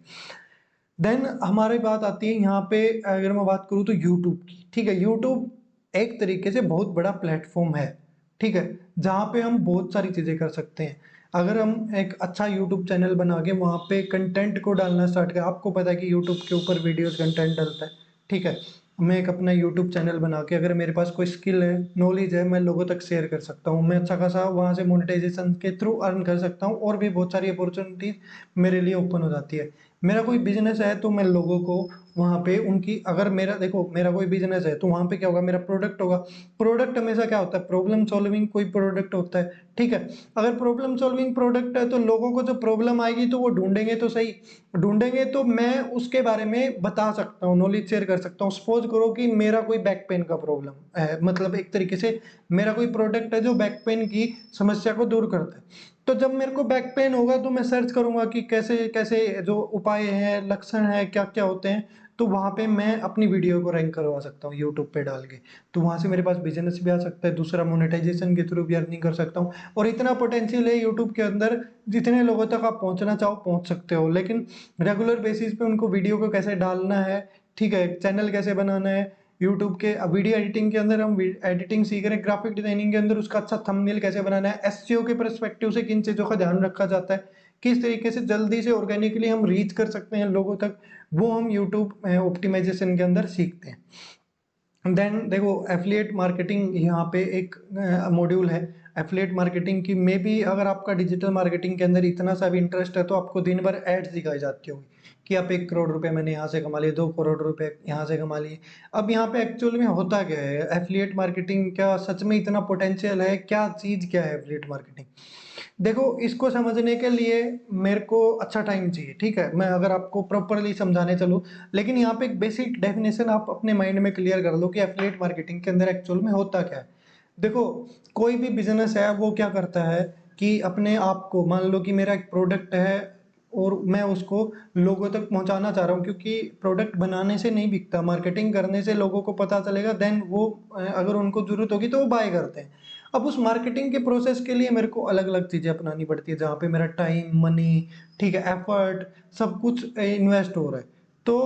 देन हमारी बात आती है यहाँ पे, अगर मैं बात करूँ तो यूट्यूब की, ठीक है? यूट्यूब एक तरीके से बहुत बड़ा प्लेटफ़ॉर्म है, ठीक है? जहाँ पे हम बहुत सारी चीज़ें कर सकते हैं। अगर हम एक अच्छा यूट्यूब चैनल बना के वहाँ पे कंटेंट को डालना स्टार्ट करें, आपको पता है कि यूट्यूब के ऊपर वीडियोज़ कंटेंट डलता है, ठीक है? मैं एक अपना यूट्यूब चैनल बना के, अगर मेरे पास कोई स्किल है, नॉलेज है, मैं लोगों तक शेयर कर सकता हूँ। मैं अच्छा खासा वहाँ से मोनेटाइज़ेशन के थ्रू अर्न कर सकता हूँ और भी बहुत सारी अपॉर्च्युनिटीज़ मेरे लिए ओपन हो जाती है। मेरा कोई बिज़नेस है तो मैं लोगों को वहाँ पे उनकी, अगर मेरा देखो मेरा कोई बिज़नेस है तो वहाँ पे क्या होगा, मेरा प्रोडक्ट होगा। प्रोडक्ट हमेशा क्या होता है, प्रॉब्लम सॉल्विंग कोई प्रोडक्ट होता है, ठीक है? अगर प्रॉब्लम सॉल्विंग प्रोडक्ट है तो लोगों को जो प्रॉब्लम आएगी तो वो ढूँढेंगे तो सही, ढूँढेंगे तो मैं उसके बारे में बता सकता हूँ, नॉलेज शेयर कर सकता हूँ। सपोज़ करो कि मेरा कोई बैक पेन का प्रॉब्लम है, मतलब एक तरीके से मेरा कोई प्रोडक्ट है जो बैक पेन की समस्या को दूर करता है। तो जब मेरे को बैक पेन होगा तो मैं सर्च करूँगा कि कैसे-कैसे जो उपाय हैं, लक्षण हैं, क्या-क्या होते हैं, तो वहाँ पे मैं अपनी वीडियो को रैंक करवा सकता हूँ यूट्यूब पे डाल के। तो वहाँ से मेरे पास बिज़नेस भी आ सकता है, दूसरा मोनेटाइज़ेशन के थ्रू भी अर्निंग कर सकता हूँ और इतना पोटेंशियल है यूट्यूब के अंदर, जितने लोगों तक आप पहुँचना चाहो पहुँच सकते हो। लेकिन रेगुलर बेसिस पे उनको वीडियो को कैसे डालना है, ठीक है, चैनल कैसे बनाना है, यूट्यूब के वीडियो एडिटिंग के अंदर हम एडिटिंग सीख रहे हैं, ग्राफिक डिजाइनिंग के अंदर उसका अच्छा थंबनेल कैसे बनाना है, एसईओ के पर्सपेक्टिव से किन चीज़ों का ध्यान रखा जाता है, किस तरीके से जल्दी से ऑर्गेनिकली हम रीच कर सकते हैं लोगों तक, वो हम यूट्यूब ऑप्टिमाइजेशन के अंदर सीखते हैं। देन देखो एफिलिएट मार्केटिंग यहाँ पे एक मॉड्यूल है एफिलिएट मार्केटिंग की, में भी अगर आपका डिजिटल मार्केटिंग के अंदर इतना सा भी इंटरेस्ट है तो आपको दिन भर एड्स दिखाई जाती होगी कि आप 1 करोड़ रुपए मैंने यहाँ से कमा लिए, 2 करोड़ रुपए यहाँ से कमा लिए। अब यहाँ पे एक्चुअल में होता क्या है एफिलिएट मार्केटिंग, क्या सच में इतना पोटेंशियल है, क्या चीज़ क्या है एफिलिएट मार्केटिंग? देखो इसको समझने के लिए मेरे को अच्छा टाइम चाहिए, ठीक है, मैं अगर आपको प्रॉपरली समझाने चलूँ, लेकिन यहाँ पे एक बेसिक डेफिनेशन आप अपने माइंड में क्लियर कर लो कि एफिलिएट मार्केटिंग के अंदर एक्चुअल में होता क्या है। देखो कोई भी बिजनेस है वो क्या करता है कि अपने आप को, मान लो कि मेरा एक प्रोडक्ट है और मैं उसको लोगों तक पहुंचाना चाह रहा हूँ, क्योंकि प्रोडक्ट बनाने से नहीं बिकता, मार्केटिंग करने से लोगों को पता चलेगा, देन वो अगर उनको जरूरत होगी तो वो बाय करते हैं। अब उस मार्केटिंग के प्रोसेस के लिए मेरे को अलग अलग चीजें अपनानी पड़ती है, जहाँ पे मेरा टाइम, मनी, ठीक है, एफर्ट, सब कुछ इन्वेस्ट हो रहा है। तो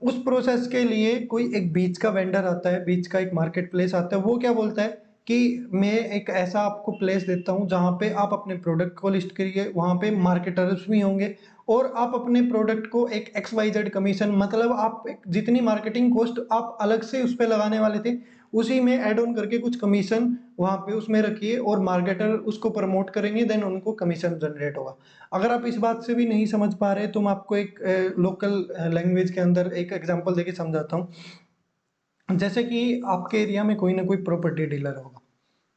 उस प्रोसेस के लिए कोई एक बीच का वेंडर आता है, बीच का एक मार्केट प्लेस आता है, वो क्या बोलता है कि मैं एक ऐसा आपको प्लेस देता हूँ जहाँ पे आप अपने प्रोडक्ट को लिस्ट करिए, वहाँ पे मार्केटर्स भी होंगे और आप अपने प्रोडक्ट को एक एक्स वाई जेड कमीशन, मतलब आप जितनी मार्केटिंग कॉस्ट आप अलग से उस पर लगाने वाले थे उसी में ऐड ऑन करके कुछ कमीशन वहाँ पे उसमें रखिए और मार्केटर उसको प्रमोट करेंगे, देन उनको कमीशन जनरेट होगा। अगर आप इस बात से भी नहीं समझ पा रहे तो मैं आपको एक लोकल लैंग्वेज के अंदर एक एग्जांपल देके समझाता हूँ। जैसे कि आपके एरिया में कोई ना कोई प्रॉपर्टी डीलर होगा,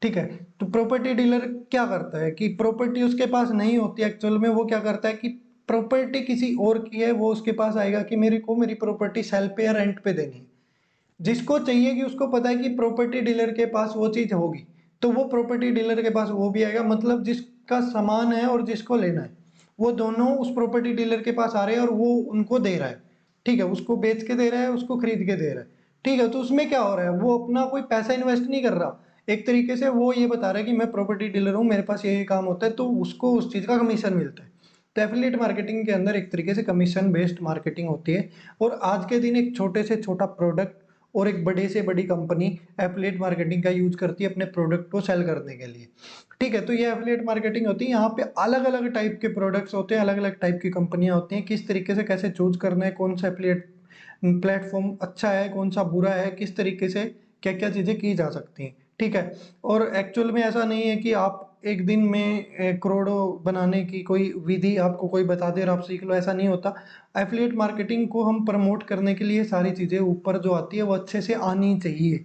ठीक है, तो प्रॉपर्टी डीलर क्या करता है कि प्रॉपर्टी उसके पास नहीं होती एक्चुअल में, वो क्या करता है कि प्रॉपर्टी किसी और की है, वो उसके पास आएगा कि मेरे को मेरी प्रॉपर्टी सेल पे या रेंट पे देनी है। जिसको चाहिए कि उसको पता है कि प्रॉपर्टी डीलर के पास वो चीज होगी, तो वो प्रॉपर्टी डीलर के पास वो भी आएगा, मतलब जिसका सामान है और जिसको लेना है वो दोनों उस प्रॉपर्टी डीलर के पास आ रहे हैं और वो उनको दे रहा है, ठीक है, उसको बेच के दे रहा है, उसको खरीद के दे रहा है, ठीक है। तो उसमें क्या हो रहा है, वो अपना कोई पैसा इन्वेस्ट नहीं कर रहा, एक तरीके से वो ये बता रहा है कि मैं प्रॉपर्टी डीलर हूँ, मेरे पास ये काम होता है, तो उसको उस चीज का कमीशन मिलता है। तो एफिलिएट मार्केटिंग के अंदर एक तरीके से कमीशन बेस्ड मार्केटिंग होती है और आज के दिन एक छोटे से छोटा प्रोडक्ट और एक बड़े से बड़ी कंपनी एफिलिएट मार्केटिंग का यूज करती है अपने प्रोडक्ट को सेल करने के लिए, ठीक है। तो ये एफिलिएट मार्केटिंग होती है, यहाँ पे अलग अलग टाइप के प्रोडक्ट्स होते हैं, अलग अलग टाइप की कंपनियां होती हैं, किस तरीके से कैसे चूज करना है, कौन सा एफिलिएट प्लेटफॉर्म अच्छा है, कौन सा बुरा है, किस तरीके से क्या क्या चीजें की जा सकती हैं, ठीक है। और एक्चुअल में ऐसा नहीं है कि आप एक दिन में करोड़ों बनाने की कोई विधि आपको कोई बता दे और आप सीख लो, ऐसा नहीं होता। एफिलिएट मार्केटिंग को हम प्रमोट करने के लिए सारी चीजें ऊपर जो आती है वो अच्छे से आनी चाहिए,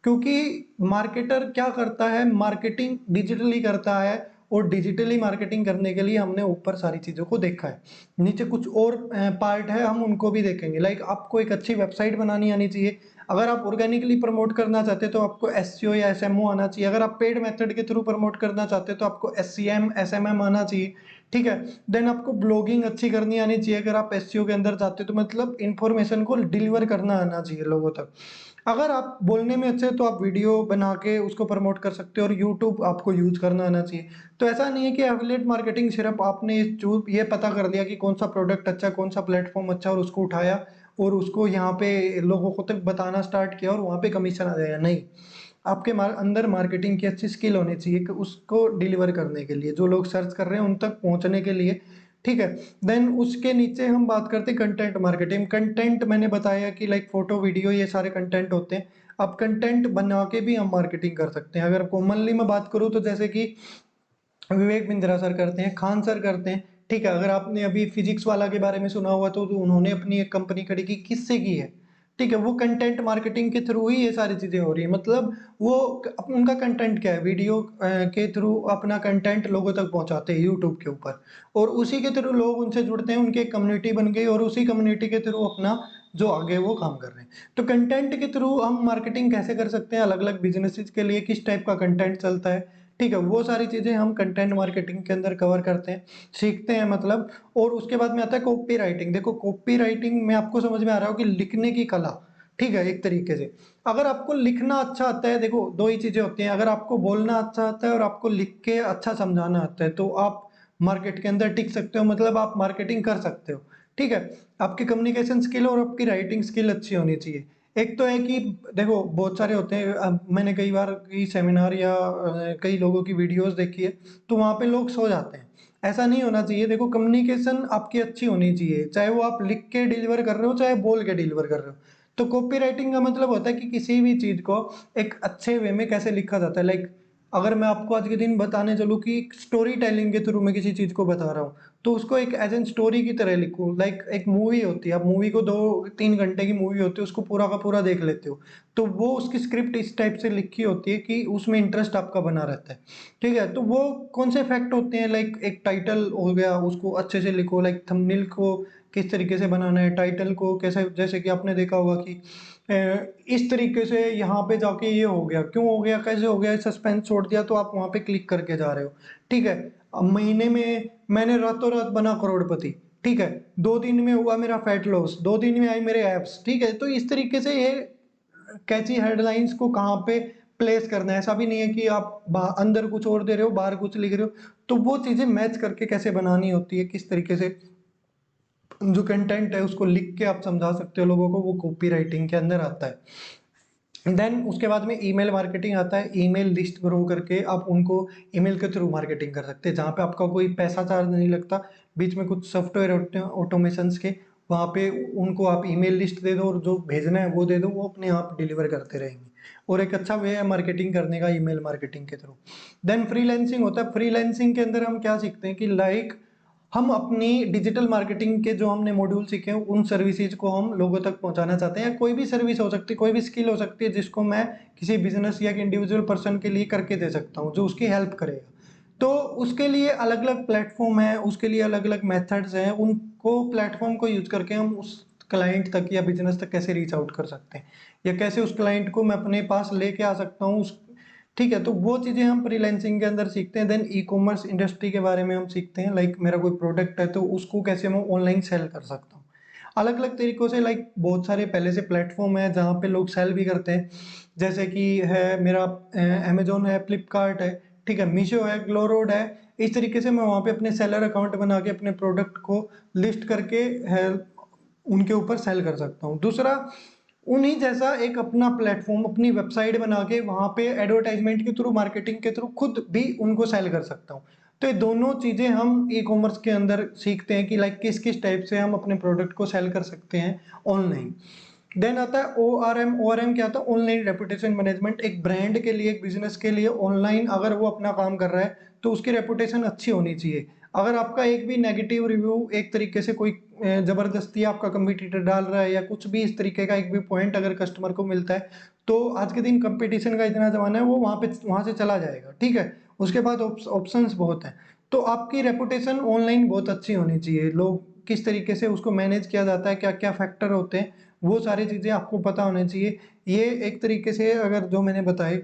क्योंकि मार्केटर क्या करता है, मार्केटिंग डिजिटली करता है और डिजिटली मार्केटिंग करने के लिए हमने ऊपर सारी चीजों को देखा है, नीचे कुछ और पार्ट है हम उनको भी देखेंगे। लाइक आपको एक अच्छी वेबसाइट बनानी आनी चाहिए, अगर आप ऑर्गेनिकली प्रमोट करना चाहते हैं तो आपको एसईओ या एसएमओ आना चाहिए, अगर आप पेड मेथड के थ्रू प्रमोट करना चाहते हैं तो आपको एससीएम एसएमएम आना चाहिए, ठीक है। देन आपको ब्लॉगिंग अच्छी करनी आनी चाहिए, अगर आप एसईओ के अंदर जाते हो तो मतलब इंफॉर्मेशन को डिलीवर करना आना चाहिए लोगों तक। अगर आप बोलने में अच्छे हैं तो आप वीडियो बना के उसको प्रमोट कर सकते हो और यूट्यूब आपको यूज करना आना चाहिए। तो ऐसा नहीं है कि एफिलिएट मार्केटिंग सिर्फ आपने ये पता कर लिया कि कौन सा प्रोडक्ट अच्छा है, कौन सा प्लेटफॉर्म अच्छा है और उसको उठाया और उसको यहाँ पे लोगों को तक बताना स्टार्ट किया और वहाँ पे कमीशन आ जाएगा, नहीं। आपके अंदर मार्केटिंग की अच्छी स्किल होनी चाहिए कि उसको डिलीवर करने के लिए, जो लोग सर्च कर रहे हैं उन तक पहुंचने के लिए, ठीक है। देन उसके नीचे हम बात करते हैं कंटेंट मार्केटिंग। कंटेंट मैंने बताया कि लाइक फोटो वीडियो ये सारे कंटेंट होते हैं। अब कंटेंट बना के भी हम मार्केटिंग कर सकते हैं। अगर कॉमनली मैं बात करूँ तो जैसे कि विवेक बिंद्रा सर करते हैं, खान सर करते हैं, ठीक है। अगर आपने अभी फिजिक्स वाला के बारे में सुना हुआ तो उन्होंने अपनी एक कंपनी खड़ी की, किससे की है, ठीक है, वो कंटेंट मार्केटिंग के थ्रू ही ये सारी चीजें हो रही है। मतलब वो उनका कंटेंट क्या है, वीडियो के थ्रू अपना कंटेंट लोगों तक पहुंचाते हैं यूट्यूब के ऊपर और उसी के थ्रू लोग उनसे जुड़ते हैं, उनकी एक कम्युनिटी बन गई और उसी कम्युनिटी के थ्रू अपना जो आगे वो काम कर रहे हैं। तो कंटेंट के थ्रू हम मार्केटिंग कैसे कर सकते हैं, अलग अलग बिजनेसेस के लिए किस टाइप का कंटेंट चलता है, ठीक है, वो सारी चीज़ें हम कंटेंट मार्केटिंग के अंदर कवर करते हैं, सीखते हैं मतलब। और उसके बाद में आता है कॉपी राइटिंग। देखो कॉपी राइटिंग में आपको समझ में आ रहा हो कि लिखने की कला, ठीक है, एक तरीके से। अगर आपको लिखना अच्छा आता है, देखो 2 ही चीज़ें होती हैं, अगर आपको बोलना अच्छा आता है और आपको लिख के अच्छा समझाना आता है, तो आप मार्केट के अंदर टिक सकते हो, मतलब आप मार्केटिंग कर सकते हो, ठीक है। आपकी कम्युनिकेशन स्किल और आपकी राइटिंग स्किल अच्छी होनी चाहिए। एक तो है कि देखो बहुत सारे होते हैं, अब मैंने कई बार कई सेमिनार या कई लोगों की वीडियोस देखी है, तो वहाँ पे लोग सो जाते हैं। ऐसा नहीं होना चाहिए। देखो कम्युनिकेशन आपकी अच्छी होनी चाहिए, चाहे वो आप लिख के डिलीवर कर रहे हो, चाहे बोल के डिलीवर कर रहे हो। तो कॉपी राइटिंग का मतलब होता है कि किसी भी चीज़ को एक अच्छे वे में कैसे लिखा जाता है। लाइक अगर मैं आपको आज के दिन बताने चलूँ कि स्टोरी टेलिंग के थ्रू मैं किसी चीज़ को बता रहा हूँ, तो उसको एक एज एन स्टोरी की तरह लिखूँ। लाइक एक मूवी होती है, आप मूवी को 2-3 घंटे की मूवी होती है, उसको पूरा का पूरा देख लेते हो, तो वो उसकी स्क्रिप्ट इस टाइप से लिखी होती है कि उसमें इंटरेस्ट आपका बना रहता है, ठीक है। तो वो कौन से फैक्ट होते हैं, लाइक एक टाइटल हो गया, उसको अच्छे से लिखो। लाइक थंबनेल को किस तरीके से बनाना है, टाइटल को कैसे, जैसे कि आपने देखा होगा कि इस तरीके से यहाँ पे जाके ये हो गया, क्यों हो गया, कैसे हो गया, सस्पेंस छोड़ दिया, तो आप वहाँ पे क्लिक करके जा रहे हो, ठीक है। अब महीने में मैंने रातों रात बना करोड़पति, ठीक है, 2 दिन में हुआ मेरा फैट लॉस, 2 दिन में आई मेरे एब्स, ठीक है। तो इस तरीके से ये कैची हेडलाइंस को कहाँ पे प्लेस करना है, ऐसा भी नहीं है कि आप अंदर कुछ और दे रहे हो, बाहर कुछ लिख रहे हो। तो वो चीजें मैच करके कैसे बनानी होती है, किस तरीके से जो कंटेंट है उसको लिख के आप समझा सकते हो लोगों को, वो कॉपी राइटिंग के अंदर आता है। देन उसके बाद में ईमेल मार्केटिंग आता है। ईमेल लिस्ट ग्रो करके आप उनको ईमेल के थ्रू मार्केटिंग कर सकते हैं, जहाँ पे आपका कोई पैसा चार्ज नहीं लगता। बीच में कुछ सॉफ्टवेयर ऑटोमेशंस के, वहाँ पे उनको आप ईमेल लिस्ट दे दो और जो भेजना है वो दे दो, वो अपने आप डिलीवर करते रहेंगे। और एक अच्छा वे है मार्केटिंग करने का ईमेल मार्केटिंग के थ्रू। देन फ्रीलांसिंग होता है। फ्रीलांसिंग के अंदर हम क्या सीखते हैं कि लाइक हम अपनी डिजिटल मार्केटिंग के जो हमने मॉड्यूल सीखे हैं, उन सर्विसेज को हम लोगों तक पहुंचाना चाहते हैं। कोई भी सर्विस हो सकती है, कोई भी स्किल हो सकती है जिसको मैं किसी बिजनेस या इंडिविजुअल पर्सन के लिए करके दे सकता हूं, जो उसकी हेल्प करेगा। तो उसके लिए अलग अलग प्लेटफॉर्म है, उसके लिए अलग अलग मेथड्स हैं। उनको प्लेटफॉर्म को यूज करके हम उस क्लाइंट तक या बिजनेस तक कैसे रीच आउट कर सकते हैं, या कैसे उस क्लाइंट को मैं अपने पास लेके आ सकता हूँ, ठीक है। तो वो चीज़ें हम फ्रीलांसिंग के अंदर सीखते हैं। देन ई कॉमर्स इंडस्ट्री के बारे में हम सीखते हैं। लाइक मेरा कोई प्रोडक्ट है तो उसको कैसे मैं ऑनलाइन सेल कर सकता हूँ अलग अलग तरीकों से। लाइक बहुत सारे पहले से प्लेटफॉर्म है जहाँ पे लोग सेल भी करते हैं, जैसे कि है मेरा अमेजोन है, फ्लिपकार्ट है, ठीक है, मीशो है, ग्लोरोड है। इस तरीके से मैं वहाँ पे अपने सेलर अकाउंट बना के अपने प्रोडक्ट को लिस्ट करके है उनके ऊपर सेल कर सकता हूँ। दूसरा, उन्हीं जैसा एक अपना प्लेटफॉर्म, अपनी वेबसाइट बना के वहां पे एडवर्टाइजमेंट के थ्रू, मार्केटिंग के थ्रू खुद भी उनको सेल कर सकता हूँ। तो ये दोनों चीजें हम ई कॉमर्स के अंदर सीखते हैं कि लाइक किस किस टाइप से हम अपने प्रोडक्ट को सेल कर सकते हैं ऑनलाइन। देन आता है ORM। ORM क्या था? Online reputation management. एक ब्रांड के लिए, एक बिजनेस के लिए ऑनलाइन अगर वो अपना काम कर रहा है तो उसकी रेपुटेशन अच्छी होनी चाहिए। अगर आपका एक भी नेगेटिव रिव्यू, एक तरीके से कोई जबरदस्ती आपका कंपटीटर डाल रहा है या कुछ भी इस तरीके का एक भी पॉइंट अगर कस्टमर को मिलता है, तो आज के दिन कंपटीशन का इतना जमाना है, वो वहां से चला जाएगा, ठीक है। उसके बाद ऑप्शंस बहुत हैं। तो आपकी रेपुटेशन ऑनलाइन बहुत अच्छी होनी चाहिए। लोग किस तरीके से उसको मैनेज किया जाता है, क्या क्या फैक्टर होते हैं, वो सारी चीज़ें आपको पता होनी चाहिए। ये एक तरीके से अगर जो मैंने बताए,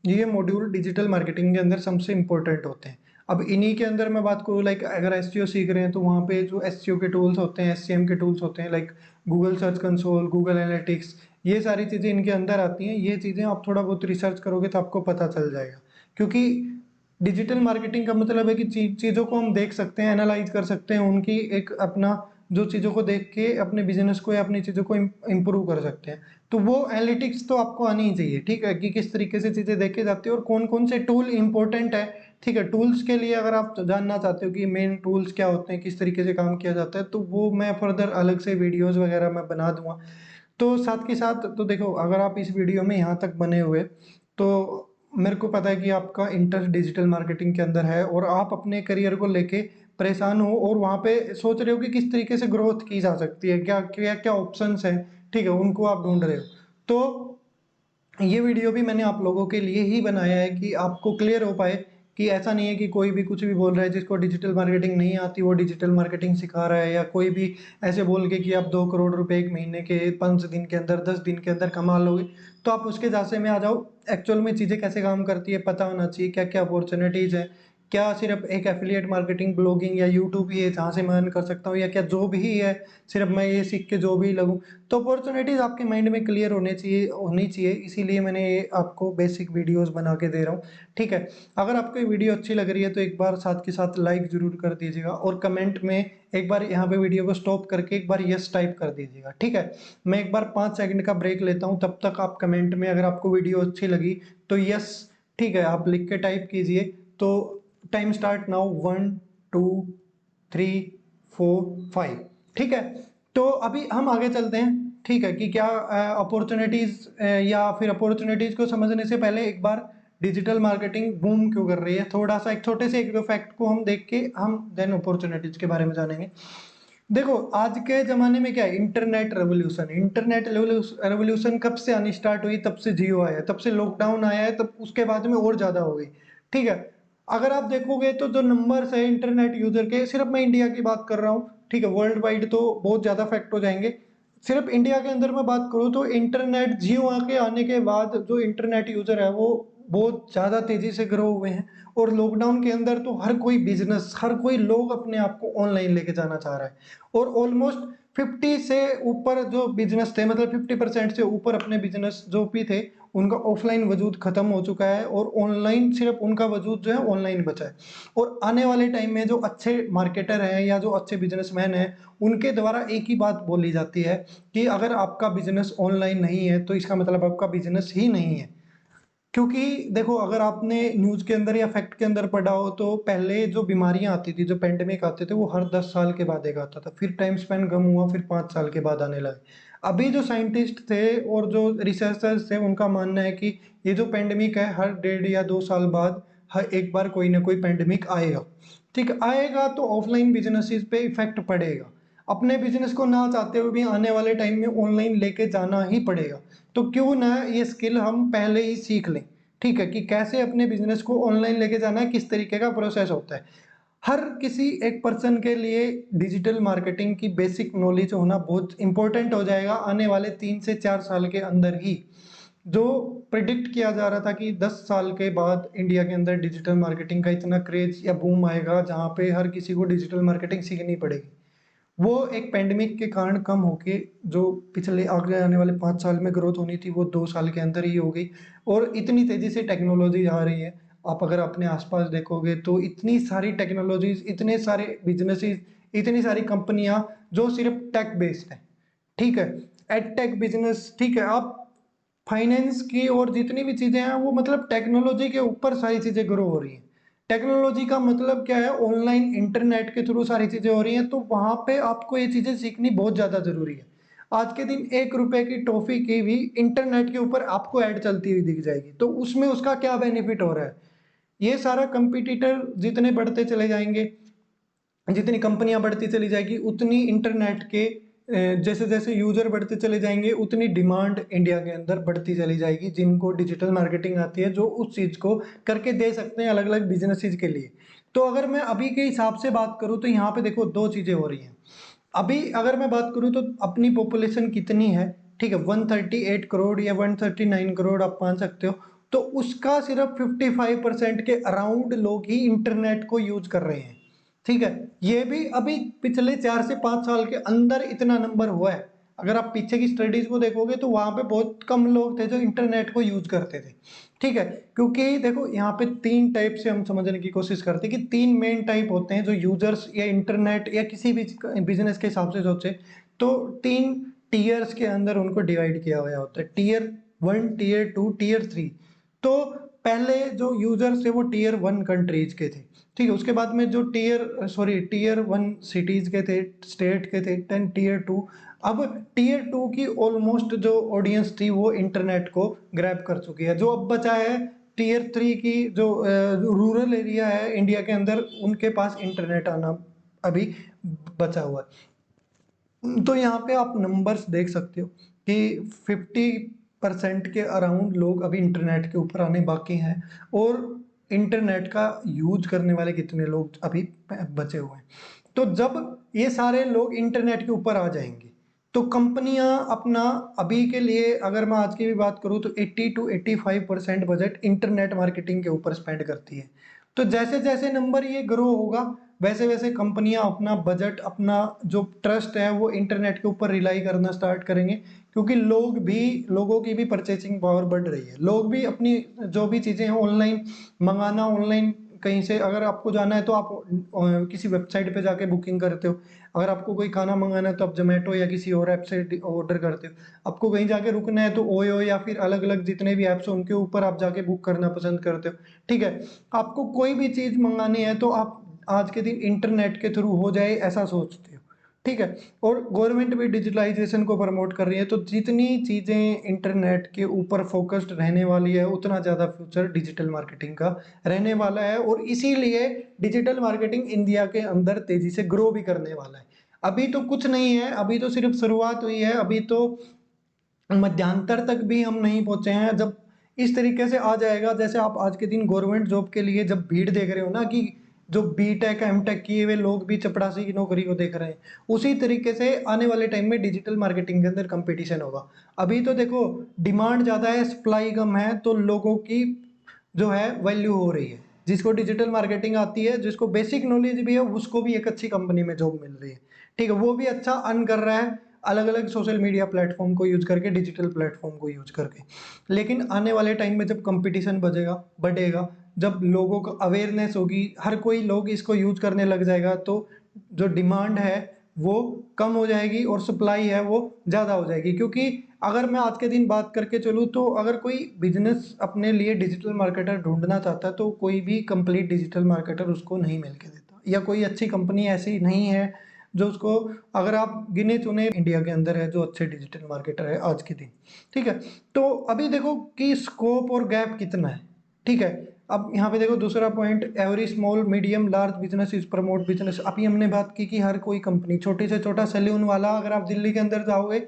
ये मॉड्यूल डिजिटल मार्केटिंग के अंदर सबसे इंपॉर्टेंट होते हैं। अब इन्हीं के अंदर मैं बात करूँ, लाइक अगर एसईओ सीख रहे हैं तो वहाँ पे जो एसईओ के टूल्स होते हैं, एससीएम के टूल्स होते हैं, like Google search console, Google analytics, ये सारी चीज़ें इनके अंदर आती हैं। ये चीज़ें आप थोड़ा बहुत रिसर्च करोगे तो आपको पता चल जाएगा। क्योंकि डिजिटल मार्केटिंग का मतलब है कि चीज़ों को हम देख सकते हैं, एनालाइज कर सकते हैं, उनकी एक अपना जो चीज़ों को देख के अपने बिजनेस को या अपनी चीज़ों को इम्प्रूव कर सकते हैं। तो वो एनालिटिक्स तो आपको आनी ही चाहिए, ठीक है, कि किस तरीके से चीज़ें देखी जाती है और कौन कौन से टूल इंपॉर्टेंट है, ठीक है। टूल्स के लिए अगर आप जानना चाहते हो कि मेन टूल्स क्या होते हैं, किस तरीके से काम किया जाता है, तो वो मैं फर्दर अलग से वीडियोस वगैरह मैं बना दूंगा। तो साथ के साथ तो देखो, अगर आप इस वीडियो में यहाँ तक बने हुए, तो मेरे को पता है कि आपका इंटरेस्ट डिजिटल मार्केटिंग के अंदर है और आप अपने करियर को लेके परेशान हो और वहाँ पे सोच रहे हो कि किस तरीके से ग्रोथ की जा सकती है, क्या क्या क्या ऑप्शंस हैं, ठीक है, उनको आप ढूंढ रहे हो। तो ये वीडियो भी मैंने आप लोगों के लिए ही बनाया है कि आपको क्लियर हो पाए कि ऐसा नहीं है कि कोई भी कुछ भी बोल रहा है, जिसको डिजिटल मार्केटिंग नहीं आती वो डिजिटल मार्केटिंग सिखा रहा है, या कोई भी ऐसे बोल के कि आप 2 करोड़ रुपए 1 महीने के 5 दिन के अंदर 10 दिन के अंदर कमा लोगे, तो आप उसके झांसे में आ जाओ। एक्चुअल में चीज़ें कैसे काम करती है पता होना चाहिए, क्या-क्या अपॉर्च्युनिटीज़ है, क्या सिर्फ एक एफिलिएट मार्केटिंग, ब्लॉगिंग या यूट्यूब ही है जहाँ से मैं अर्न कर सकता हूँ, या क्या जॉब ही है, सिर्फ मैं ये सीख के जॉब ही लगूँ। तो अपॉर्च्युनिटीज़ आपके माइंड में क्लियर होनी चाहिए, इसीलिए मैंने ये आपको बेसिक वीडियोज़ बना के दे रहा हूँ, ठीक है? अगर आपको ये वीडियो अच्छी लग रही है तो एक बार साथ के साथ लाइक ज़रूर कर दीजिएगा, और कमेंट में एक बार यहाँ पे वीडियो को स्टॉप करके एक बार यस टाइप कर दीजिएगा, ठीक है? मैं एक बार 5 सेकंड का ब्रेक लेता हूँ, तब तक आप कमेंट में अगर आपको वीडियो अच्छी लगी तो यस, ठीक है, आप लिख के टाइप कीजिए। तो टाइम स्टार्ट नाउ, 1 2 3 4 5, ठीक है? तो अभी हम आगे चलते हैं, ठीक है, कि क्या अपॉर्चुनिटीज, या फिर अपॉर्चुनिटीज को समझने से पहले एक बार डिजिटल मार्केटिंग बूम क्यों कर रही है, थोड़ा सा एक छोटे से एक दो फैक्ट को हम देख के हम देन अपॉर्चुनिटीज के बारे में जानेंगे। देखो आज के ज़माने में क्या है, इंटरनेट रेवोल्यूशन कब से आनी स्टार्ट हुई, तब से जियो आया है, तब से लॉकडाउन आया है, तब उसके बाद में और ज़्यादा हो गई, ठीक है? अगर आप देखोगे तो जो नंबर्स है इंटरनेट यूज़र के, सिर्फ मैं इंडिया की बात कर रहा हूँ, ठीक है? वर्ल्ड वाइड तो बहुत ज़्यादा फैक्ट हो जाएँगे। सिर्फ इंडिया के अंदर मैं बात करूँ तो इंटरनेट जियो के आने के बाद जो इंटरनेट यूज़र है वो बहुत ज़्यादा तेज़ी से ग्रो हुए हैं, और लॉकडाउन के अंदर तो हर कोई बिज़नेस, हर कोई लोग अपने आप को ऑनलाइन लेके जाना चाह रहा है। और ऑलमोस्ट 50 से ऊपर जो बिजनेस थे, मतलब 50% से ऊपर अपने बिजनेस जो भी थे, उनका ऑफलाइन वजूद खत्म हो चुका है, और ऑनलाइन सिर्फ उनका वजूद जो है ऑनलाइन बचा है। और आने वाले टाइम में जो अच्छे मार्केटर हैं या जो अच्छे बिजनेसमैन हैं, उनके द्वारा एक ही बात बोली जाती है कि अगर आपका बिजनेस ऑनलाइन नहीं है तो इसका मतलब आपका बिजनेस ही नहीं है। क्योंकि देखो अगर आपने न्यूज़ के अंदर या फैक्ट के अंदर पढ़ा हो तो पहले जो बीमारियां आती थी, जो पेंडेमिक आते थे, वो हर 10 साल के बाद एक आता था, फिर टाइम स्पेन कम हुआ, फिर 5 साल के बाद आने लगे। अभी जो साइंटिस्ट थे और जो रिसर्चर्स थे उनका मानना है कि ये जो पेंडेमिक है हर 1.5 या 2 साल बाद हर एक बार कोई ना कोई पेंडेमिक आएगा। ठीक आएगा तो ऑफलाइन बिजनेसेस पे इफेक्ट पड़ेगा। अपने बिजनेस को ना चाहते हुए भी आने वाले टाइम में ऑनलाइन लेके जाना ही पड़ेगा। तो क्यों ना ये स्किल हम पहले ही सीख लें, ठीक है, कि कैसे अपने बिजनेस को ऑनलाइन लेके जाना है, किस तरीके का प्रोसेस होता है। हर किसी एक पर्सन के लिए डिजिटल मार्केटिंग की बेसिक नॉलेज होना बहुत इंपॉर्टेंट हो जाएगा आने वाले 3 से 4 साल के अंदर ही। जो प्रिडिक्ट किया जा रहा था कि 10 साल के बाद इंडिया के अंदर डिजिटल मार्केटिंग का इतना क्रेज या बूम आएगा जहाँ पे हर किसी को डिजिटल मार्केटिंग सीखनी पड़ेगी, वो एक पेंडेमिक के कारण कम होके जो पिछले आगे आने वाले 5 साल में ग्रोथ होनी थी वो 2 साल के अंदर ही हो गई। और इतनी तेज़ी से टेक्नोलॉजी आ रही है, आप अगर अपने आस-पास देखोगे तो इतनी सारी टेक्नोलॉजीज़, इतने सारे बिज़नेसेस, इतनी सारी कंपनियाँ जो सिर्फ़ टेक बेस्ड हैं, ठीक है? एडटेक बिज़नेस, ठीक है? आप फाइनेंस की और जितनी भी चीज़ें हैं वो मतलब टेक्नोलॉजी के ऊपर सारी चीज़ें ग्रो हो रही हैं। टेक्नोलॉजी का मतलब क्या है, ऑनलाइन इंटरनेट के थ्रू सारी चीज़ें हो रही हैं, तो वहाँ पे आपको ये चीज़ें सीखनी बहुत ज़्यादा ज़रूरी है। आज के दिन ₹1 की टॉफ़ी की भी इंटरनेट के ऊपर आपको ऐड चलती हुई दिख जाएगी, तो उसमें उसका क्या बेनिफिट हो रहा है? ये सारा कंपटीटर जितने बढ़ते चले जाएँगे, जितनी कंपनियाँ बढ़ती चली जाएगी, उतनी इंटरनेट के जैसे-जैसे यूज़र बढ़ते चले जाएँगे, उतनी डिमांड इंडिया के अंदर बढ़ती चली जाएगी, जिनको डिजिटल मार्केटिंग आती है, जो उस चीज़ को करके दे सकते हैं अलग-अलग बिज़नेसेज़ के लिए। तो अगर मैं अभी के हिसाब से बात करूँ, तो यहाँ पे देखो 2 चीज़ें हो रही हैं। अभी अगर मैं बात करूँ तो अपनी पॉपुलेशन कितनी है, ठीक है? 138 करोड़ या 139 करोड़ आप मान सकते हो, तो उसका सिर्फ़ 55% के अराउंड लोग ही इंटरनेट को यूज़ कर रहे हैं। ठीक है? ये भी अभी पिछले 4 से 5 साल के अंदर इतना नंबर हुआ है। अगर आप पीछे की स्टडीज़ को देखोगे तो वहाँ पे बहुत कम लोग थे जो इंटरनेट को यूज़ करते थे। ठीक है? क्योंकि देखो यहाँ पे 3 टाइप से हम समझने की कोशिश करते हैं कि 3 मेन टाइप होते हैं जो यूज़र्स या इंटरनेट या किसी भी बिज़नेस के हिसाब से सोचे तो 3 टियर्स के अंदर उनको डिवाइड किया गया होता है। Tier 1, tier 2, tier 3। तो पहले जो यूज़र्स थे वो टियर 1 कंट्रीज़ के थे। ठीक है, उसके बाद में जो टियर 1 सिटीज़ के थे, स्टेट के थे, देन टियर 2। अब टियर 2 की ऑलमोस्ट जो ऑडियंस थी वो इंटरनेट को ग्रैब कर चुकी है। जो अब बचा है टियर 3 की जो रूरल एरिया है इंडिया के अंदर, उनके पास इंटरनेट आना अभी बचा हुआ है। तो यहाँ पे आप नंबर्स देख सकते हो कि 50% के अराउंड लोग अभी इंटरनेट के ऊपर आने बाकी हैं, और इंटरनेट का यूज करने वाले कितने लोग अभी बचे हुए हैं। तो जब ये सारे लोग इंटरनेट के ऊपर आ जाएंगे तो कंपनियां अपना, अभी के लिए अगर मैं आज की भी बात करूं तो 80 to 85% बजट इंटरनेट मार्केटिंग के ऊपर स्पेंड करती है। तो जैसे जैसे नंबर ये ग्रो होगा वैसे वैसे कंपनियां अपना बजट, अपना जो ट्रस्ट है वो इंटरनेट के ऊपर रिलाई करना स्टार्ट करेंगे, क्योंकि लोगों की भी परचेसिंग पावर बढ़ रही है। लोग भी अपनी जो भी चीजें हैं ऑनलाइन मंगाना, ऑनलाइन कहीं से अगर आपको जाना है तो आप किसी वेबसाइट पे जाके बुकिंग करते हो। अगर आपको कोई खाना मंगाना है तो आप जोमेटो या किसी और ऐप से ऑर्डर करते हो। आपको कहीं जाके रुकना है तो ओयो या फिर अलग अलग जितने भी ऐप्स हैं उनके ऊपर आप जाके बुक करना पसंद करते हो। ठीक है, आपको कोई भी चीज मंगानी है तो आप आज के दिन इंटरनेट के थ्रू हो जाए ऐसा सोचते हो। ठीक है, और गवर्नमेंट भी डिजिटलाइजेशन को प्रमोट कर रही है, तो जितनी चीजें इंटरनेट के ऊपर फोकस्ड रहने वाली है उतना ज्यादा फ्यूचर डिजिटल मार्केटिंग का रहने वाला है। और इसीलिए डिजिटल मार्केटिंग इंडिया के अंदर तेजी से ग्रो भी करने वाला है। अभी तो कुछ नहीं है, अभी तो सिर्फ शुरुआत हुई है, अभी तो मध्यांतर तक भी हम नहीं पहुंचे हैं। जब इस तरीके से आ जाएगा, जैसे आप आज के दिन गवर्नमेंट जॉब के लिए जब भीड़ देख रहे हो ना, कि जो बीटेक एमटेक किए हुए लोग भी चपरासी की नौकरी को देख रहे हैं, उसी तरीके से आने वाले टाइम में डिजिटल मार्केटिंग के अंदर कंपटीशन होगा। अभी तो देखो डिमांड ज्यादा है, सप्लाई कम है, तो लोगों की जो है वैल्यू हो रही है। जिसको डिजिटल मार्केटिंग आती है, जिसको बेसिक नॉलेज भी है, उसको भी एक अच्छी कंपनी में जॉब मिल रही है। ठीक है, वो भी अच्छा अर्न कर रहा है अलग अलग सोशल मीडिया प्लेटफॉर्म को यूज करके, डिजिटल प्लेटफॉर्म को यूज करके। लेकिन आने वाले टाइम में जब कंपटीशन बढ़ेगा, जब लोगों को अवेयरनेस होगी, हर कोई लोग इसको यूज करने लग जाएगा, तो जो डिमांड है वो कम हो जाएगी और सप्लाई है वो ज़्यादा हो जाएगी। क्योंकि अगर मैं आज के दिन बात करके चलूँ तो अगर कोई बिजनेस अपने लिए डिजिटल मार्केटर ढूंढना चाहता है तो कोई भी कंप्लीट डिजिटल मार्केटर उसको नहीं मिल के देता, या कोई अच्छी कंपनी ऐसी नहीं है जो उसको, अगर आप गिने चुने इंडिया के अंदर है जो अच्छे डिजिटल मार्केटर है आज के दिन। ठीक है, तो अभी देखो कि स्कोप और गैप कितना है। ठीक है, अब यहाँ पे देखो दूसरा point, every small medium large business is promote business. अभी हमने बात की कि हर कोई कंपनी, छोटे से छोटा सैलून वाला, अगर आप दिल्ली के अंदर जाओगे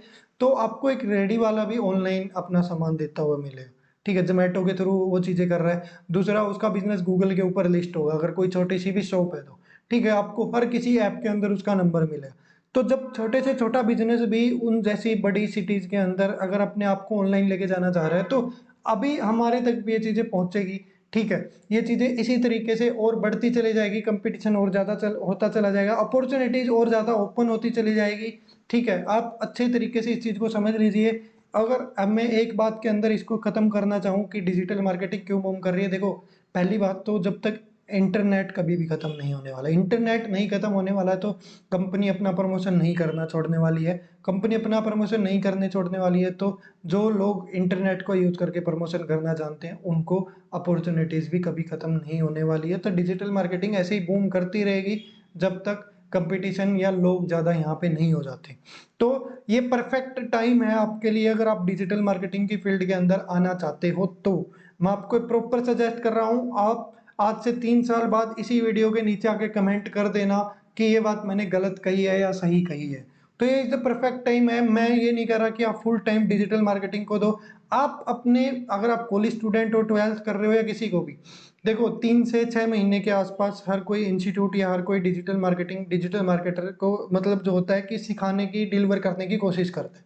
तो आपको एक रेडी वाला भी ऑनलाइन अपना सामान देता हुआ मिलेगा। ठीक है, जोमेटो के थ्रू वो चीजें कर रहा है। दूसरा, उसका बिजनेस गूगल के ऊपर लिस्ट होगा, अगर कोई छोटी सी भी शॉप है तो। ठीक है, आपको हर किसी ऐप के अंदर उसका नंबर मिलेगा। तो जब छोटे से छोटा बिजनेस भी उन जैसी बड़ी सिटीज के अंदर अगर अपने आप को ऑनलाइन लेके जाना चाह रहा है, तो अभी हमारे तक भी ये चीजें पहुंचेगी। ठीक है, ये चीजें इसी तरीके से और बढ़ती चली जाएगी, कंपटीशन और ज्यादा होता चला जाएगा, अपॉर्चुनिटीज और ज्यादा ओपन होती चली जाएगी। ठीक है, आप अच्छे तरीके से इस चीज को समझ लीजिए। अगर अब मैं एक बात के अंदर इसको खत्म करना चाहूँ कि डिजिटल मार्केटिंग क्यों बूम कर रही है, देखो पहली बात तो जब तक इंटरनेट कभी भी खत्म नहीं होने वाला, इंटरनेट नहीं खत्म होने वाला है तो कंपनी अपना प्रमोशन नहीं करना छोड़ने वाली है। कंपनी अपना प्रमोशन नहीं करने छोड़ने वाली है तो जो लोग इंटरनेट को यूज करके प्रमोशन करना जानते हैं उनको अपॉर्चुनिटीज भी कभी खत्म नहीं होने वाली है। तो डिजिटल मार्केटिंग ऐसे ही बूम करती रहेगी जब तक कंपटीशन या लोग ज्यादा यहाँ पे नहीं हो जाते। तो ये परफेक्ट टाइम है आपके लिए, अगर आप डिजिटल मार्केटिंग की फील्ड के अंदर आना चाहते हो तो मैं आपको प्रॉपर सजेस्ट कर रहा हूँ, आप आज से 3 साल बाद इसी वीडियो के नीचे आके कमेंट कर देना कि ये बात मैंने गलत कही है या सही कही है। तो ये द परफेक्ट टाइम है। मैं ये नहीं कह रहा कि आप फुल टाइम डिजिटल मार्केटिंग को दो। आप अपने, अगर आप कॉलेज स्टूडेंट हो, 12th कर रहे हो या किसी को भी, देखो 3 से 6 महीने के आसपास हर कोई इंस्टीट्यूट या हर कोई डिजिटल मार्केटिंग, डिजिटल मार्केटर को मतलब जो होता है कि सिखाने की, डिलीवर करने की कोशिश करता है।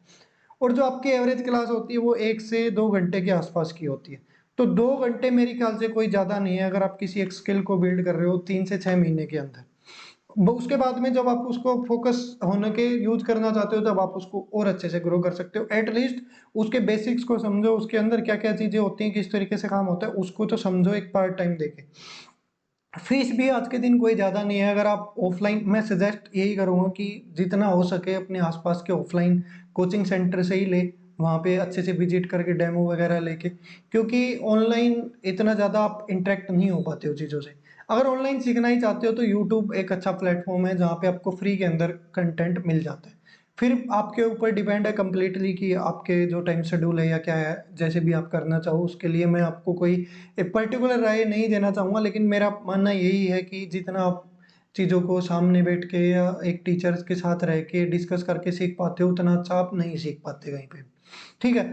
और जो आपकी एवरेज क्लास होती है वो 1 से 2 घंटे के आसपास की होती है। तो 2 घंटे मेरे ख्याल से कोई ज्यादा नहीं है अगर आप किसी एक स्किल को बिल्ड कर रहे हो 3 से 6 महीने के अंदर। उसके बाद में जब आप उसको फोकस होने के यूज करना चाहते हो तब आप उसको और अच्छे से ग्रो कर सकते हो। एटलीस्ट उसके बेसिक्स को समझो, उसके अंदर क्या क्या चीजें होती हैं, किस तरीके से काम होता है, उसको तो समझो एक पार्ट टाइम देके। फीस भी आज के दिन कोई ज़्यादा नहीं है। अगर आप ऑफलाइन, मैं सजेस्ट यही करूँगा कि जितना हो सके अपने आसपास के ऑफलाइन कोचिंग सेंटर से ही ले, वहाँ पे अच्छे से विजिट करके डेमो वगैरह लेके, क्योंकि ऑनलाइन इतना ज़्यादा आप इंटरेक्ट नहीं हो पाते हो चीज़ों से। अगर ऑनलाइन सीखना ही चाहते हो तो यूट्यूब एक अच्छा प्लेटफॉर्म है जहाँ पे आपको फ्री के अंदर कंटेंट मिल जाता है। फिर आपके ऊपर डिपेंड है कम्प्लीटली कि आपके जो टाइम शेड्यूल है या क्या है, जैसे भी आप करना चाहो उसके लिए मैं आपको कोई एक पर्टिकुलर राय नहीं देना चाहूँगा। लेकिन मेरा मानना यही है कि जितना आप चीज़ों को सामने बैठ के या एक टीचर्स के साथ रह के डिस्कस करके सीख पाते हो उतना अच्छा आप नहीं सीख पाते कहीं पे। ठीक है,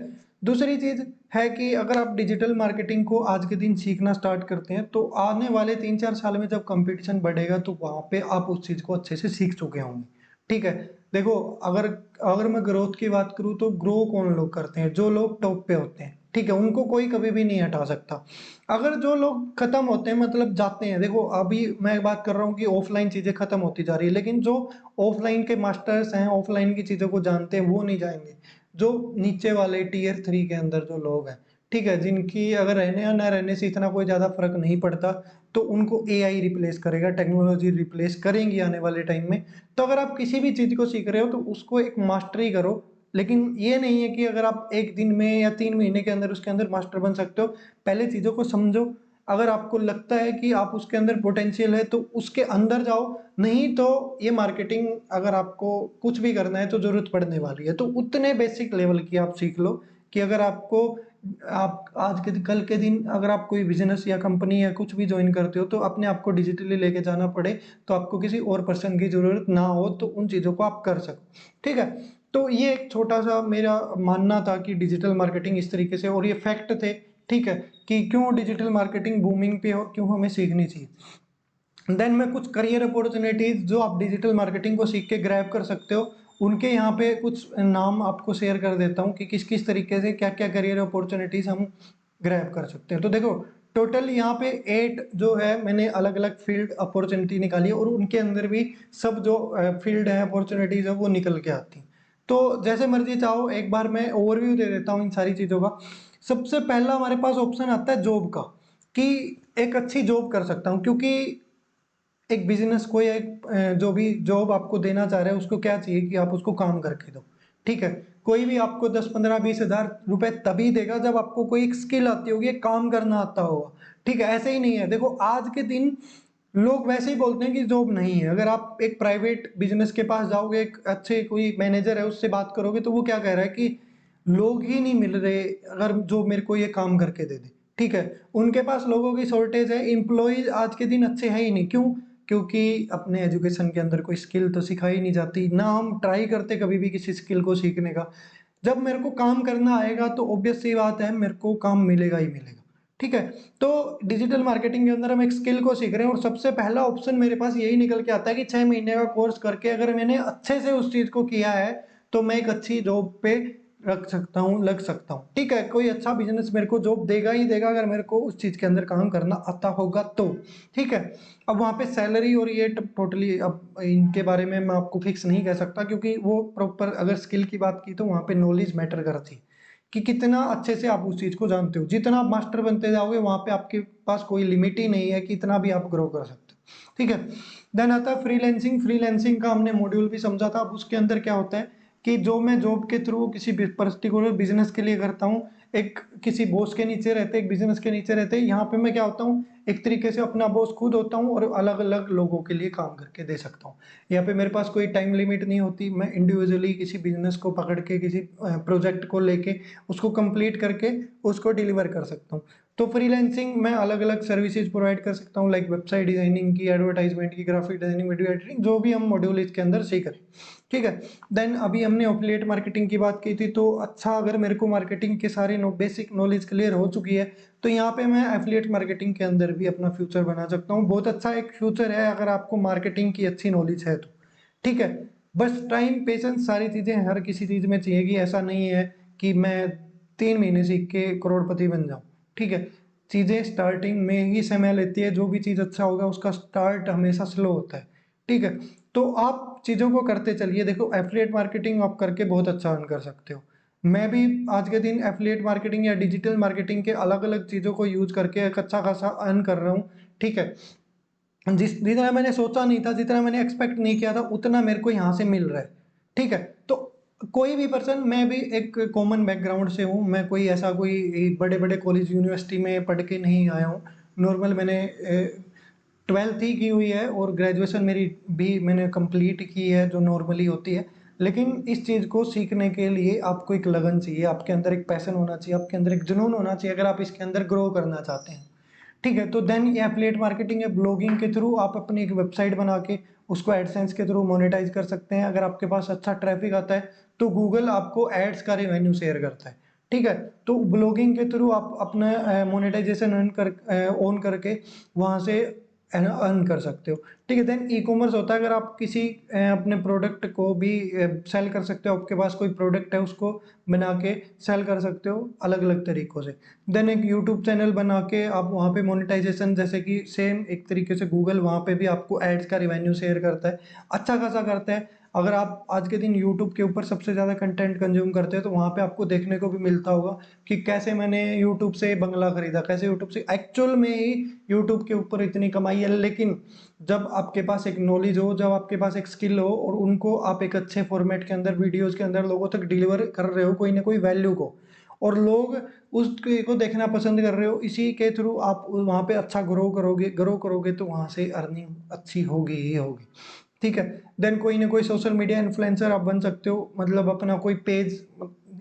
दूसरी चीज़ है कि अगर आप डिजिटल मार्केटिंग को आज के दिन सीखना स्टार्ट करते हैं, तो आने वाले 3-4 साल में जब कॉम्पिटिशन बढ़ेगा, तो वहाँ पे आप उस चीज़ को अच्छे से सीख चुके होंगे। ठीक है? देखो, अगर अगर मैं ग्रोथ की बात करूँ, तो ग्रो कौन लोग करते हैं? जो लोग टॉप पे होते हैं, ठीक है? उनको कोई कभी भी नहीं हटा सकता। अगर जो लोग खत्म होते हैं, मतलब जाते हैं, देखो अभी मैं बात कर रहा हूँ कि ऑफ़लाइन चीज़ें खत्म होती जा रही है, लेकिन जो ऑफ़लाइन के मास्टर्स हैं, ऑफ़लाइन की चीज़ों को जानते हैं, वो नहीं जाएँगे। जो नीचे वाले टियर 3 के अंदर जो लोग हैं, ठीक है? जिनकी अगर रहने या ना रहने से इतना कोई ज़्यादा फ़र्क नहीं पड़ता, तो उनको एआई रिप्लेस करेगा, टेक्नोलॉजी रिप्लेस करेंगी आने वाले टाइम में। तो अगर आप किसी भी चीज़ को सीख रहे हो, तो उसको एक मास्टरी करो, लेकिन ये नहीं है कि अगर आप 1 दिन में या 3 महीने के अंदर उसके अंदर मास्टर बन सकते हो। पहले चीज़ों को समझो, अगर आपको लगता है कि आप उसके अंदर पोटेंशियल है, तो उसके अंदर जाओ, नहीं तो ये मार्केटिंग अगर आपको कुछ भी करना है, तो ज़रूरत पड़ने वाली है। तो उतने बेसिक लेवल की आप सीख लो कि अगर आपको आप आज के कल के दिन अगर आप कोई बिज़नेस या कंपनी या कुछ भी जॉइन करते हो, तो अपने आप को डिजिटली लेके जाना पड़े, तो आपको किसी और पर्सन की ज़रूरत ना हो, तो उन चीज़ों को आप कर सको। ठीक है? तो ये एक छोटा-सा मेरा मानना था कि डिजिटल मार्केटिंग इस तरीके से, और ये फैक्ट थे, ठीक है? कि क्यों डिजिटल मार्केटिंग बूमिंग पे है और क्यों हमें सीखनी चाहिए। देन मैं कुछ करियर अपॉर्चुनिटीज़ जो आप डिजिटल मार्केटिंग को सीख के ग्रैब कर सकते हो, उनके यहाँ पे कुछ नाम आपको शेयर कर देता हूँ कि किस-किस तरीके से क्या-क्या करियर अपॉर्चुनिटीज़ हम ग्रैब कर सकते हैं। तो देखो, टोटल यहाँ पे 8 जो है मैंने अलग-अलग फ़ील्ड अपॉर्चुनिटी निकाली है, और उनके अंदर भी सब जो फ़ील्ड है, अपॉर्चुनिटीज़ है, वो निकल के आती हैं। तो जैसे मर्ज़ी चाहो, एक बार मैं ओवरव्यू दे देता हूँ इन सारी चीज़ों का। सबसे पहला हमारे पास ऑप्शन आता है जॉब का, कि एक अच्छी जॉब कर सकता हूँ, क्योंकि एक बिज़नेस को या एक जो भी जॉब आपको देना चाह रहा है, उसको क्या चाहिए कि आप उसको काम करके दो, ठीक है? कोई भी आपको 10, 15, 20 हज़ार रुपए तभी देगा जब आपको कोई एक स्किल आती होगी, एक काम करना आता होगा, ठीक है? ऐसे ही नहीं है, देखो आज के दिन लोग वैसे ही बोलते हैं कि जॉब नहीं है। अगर आप एक प्राइवेट बिज़नेस के पास जाओगे, एक अच्छे कोई मैनेजर है, उससे बात करोगे, तो वो क्या कह रहा है कि लोग ही नहीं मिल रहे, अगर जो मेरे को ये काम करके दे दे, ठीक है? उनके पास लोगों की शॉर्टेज है, एम्प्लॉइज़ आज के दिन अच्छे हैं ही नहीं, क्यों? क्योंकि अपने एजुकेशन के अंदर कोई स्किल तो सिखाई नहीं जाती, ना हम ट्राई करते कभी भी किसी स्किल को सीखने का। जब मेरे को काम करना आएगा, तो ऑब्वियस सी बात है, मेरे को काम मिलेगा ही मिलेगा, ठीक है? तो डिजिटल मार्केटिंग के अंदर हम एक स्किल को सीख रहे हैं, और सबसे पहला ऑप्शन मेरे पास यही निकल के आता है कि 6 महीने का कोर्स करके अगर मैंने अच्छे से उस चीज़ को किया है, तो मैं एक अच्छी जॉब पे रख सकता हूँ, लग सकता हूँ, ठीक है? कोई अच्छा बिज़नेस मेरे को जॉब देगा ही देगा, अगर मेरे को उस चीज़ के अंदर काम करना आता होगा तो, ठीक है? अब वहाँ पे सैलरी और ये टोटली, अब इनके बारे में मैं आपको फिक्स नहीं कह सकता, क्योंकि वो प्रॉपर अगर स्किल की बात की, तो वहाँ पे नॉलेज मैटर करती है कि कितना अच्छे से आप उस चीज़ को जानते हो। जितना आप मास्टर बनते जाओगे, वहाँ पे आपके पास कोई लिमिट ही नहीं है कि इतना भी आप ग्रो कर सकते हो, ठीक है? देन आता है फ्रीलांसिंग। फ्रीलांसिंग का हमने मॉड्यूल भी समझा था। अब उसके अंदर क्या होता है कि जो मैं जॉब के थ्रू किसी पर्टिकुलर बिज़नेस के लिए करता हूँ, एक किसी बॉस के नीचे रहते, एक बिज़नेस के नीचे रहते, यहाँ पे मैं क्या होता हूँ, एक तरीके से अपना बॉस खुद होता हूँ, और अलग-अलग लोगों के लिए काम करके दे सकता हूँ। यहाँ पे मेरे पास कोई टाइम लिमिट नहीं होती, मैं इंडिविजुअली किसी बिज़नेस को पकड़ के, किसी प्रोजेक्ट को लेके उसको कंप्लीट करके उसको डिलीवर कर सकता हूँ। तो फ्रीलांसिंग में अलग-अलग सर्विसेज़ प्रोवाइड कर सकता हूँ, लाइक वेबसाइट डिज़ाइनिंग की, एडवर्टाइज़मेंट की, ग्राफिक डिज़ाइनिंग, वीडियो एडिटिंग, जो भी हम मॉड्यूल इसके अंदर सीख रहे हैं, ठीक है? देन अभी हमने एफिलिएट मार्केटिंग की बात की थी, तो अच्छा, अगर मेरे को मार्केटिंग के सारे बेसिक नॉलेज क्लियर हो चुकी है, तो यहाँ पे मैं एफिलिएट मार्केटिंग के अंदर भी अपना फ्यूचर बना सकता हूँ। बहुत अच्छा एक फ्यूचर है, अगर आपको मार्केटिंग की अच्छी नॉलेज है तो, ठीक है? बस टाइम, पेशेंस, सारी चीज़ें हर किसी चीज़ में चाहिएगी। ऐसा नहीं है कि मैं 3 महीने सीख के करोड़पति बन जाऊँ, ठीक है? चीज़ें स्टार्टिंग में ही समय लेती है, जो भी चीज़ अच्छा होगा उसका स्टार्ट हमेशा स्लो होता है, ठीक है? तो आप चीज़ों को करते चलिए। देखो, एफिलिएट मार्केटिंग आप करके बहुत अच्छा अर्न कर सकते हो। मैं भी आज के दिन एफिलिएट मार्केटिंग या डिजिटल मार्केटिंग के अलग-अलग चीज़ों को यूज़ करके एक अच्छा खासा अर्न कर रहा हूँ, ठीक है? जितना मैंने सोचा नहीं था, जितना मैंने एक्सपेक्ट नहीं किया था, उतना मेरे को यहाँ से मिल रहा है, ठीक है? तो कोई भी पर्सन, मैं भी एक कॉमन बैकग्राउंड से हूँ, मैं कोई ऐसा कोई बड़े-बड़े कॉलेज, यूनिवर्सिटी में पढ़ के नहीं आया हूँ। नॉर्मल मैंने 12th ही की हुई है, और ग्रेजुएशन मेरी भी मैंने कंप्लीट की है, जो नॉर्मली होती है। लेकिन इस चीज़ को सीखने के लिए आपको एक लगन चाहिए, आपके अंदर एक पैशन होना चाहिए, आपके अंदर एक जुनून होना चाहिए, अगर आप इसके अंदर ग्रो करना चाहते हैं। ठीक है? तो देन ये एफिलिएट मार्केटिंग या ब्लॉगिंग के थ्रू आप अपनी एक वेबसाइट बना के उसको एडसेंस के थ्रू मोनेटाइज़ कर सकते हैं। अगर आपके पास अच्छा ट्रैफ़िक आता है, तो गूगल आपको एड्स का रेवेन्यू शेयर करता है। ठीक है? तो ब्लॉगिंग के थ्रू आप अपना मोनेटाइजेशन ऑन करके वहाँ से अर्न कर सकते हो। ठीक है, देन ई-कॉमर्स होता है, अगर आप किसी अपने प्रोडक्ट को भी सेल कर सकते हो, आपके पास कोई प्रोडक्ट है उसको बना के सेल कर सकते हो अलग-अलग तरीकों से। देन एक यूट्यूब चैनल बना के आप वहाँ पे मोनेटाइजेशन, जैसे कि सेम एक तरीके से गूगल वहाँ पे भी आपको एड्स का रेवेन्यू शेयर करता है, अच्छा खासा करता है। अगर आप आज के दिन यूट्यूब के ऊपर सबसे ज़्यादा कंटेंट कंज्यूम करते हो तो वहाँ पे आपको देखने को भी मिलता होगा कि कैसे मैंने यूट्यूब से बंगला खरीदा, कैसे यूट्यूब से एक्चुअल में ही यूट्यूब के ऊपर इतनी कमाई है। लेकिन जब आपके पास एक नॉलेज हो, जब आपके पास एक स्किल हो और उनको आप एक अच्छे फॉर्मेट के अंदर, वीडियोज़ के अंदर लोगों तक डिलीवर कर रहे हो कोई ना कोई वैल्यू को, और लोग उसको देखना पसंद कर रहे हो, इसी के थ्रू आप वहाँ पे अच्छा ग्रो करोगे तो वहाँ से अर्निंग अच्छी होगी ही होगी। ठीक है? देन कोई ना कोई सोशल मीडिया इन्फ्लुएंसर आप बन सकते हो, मतलब अपना कोई पेज,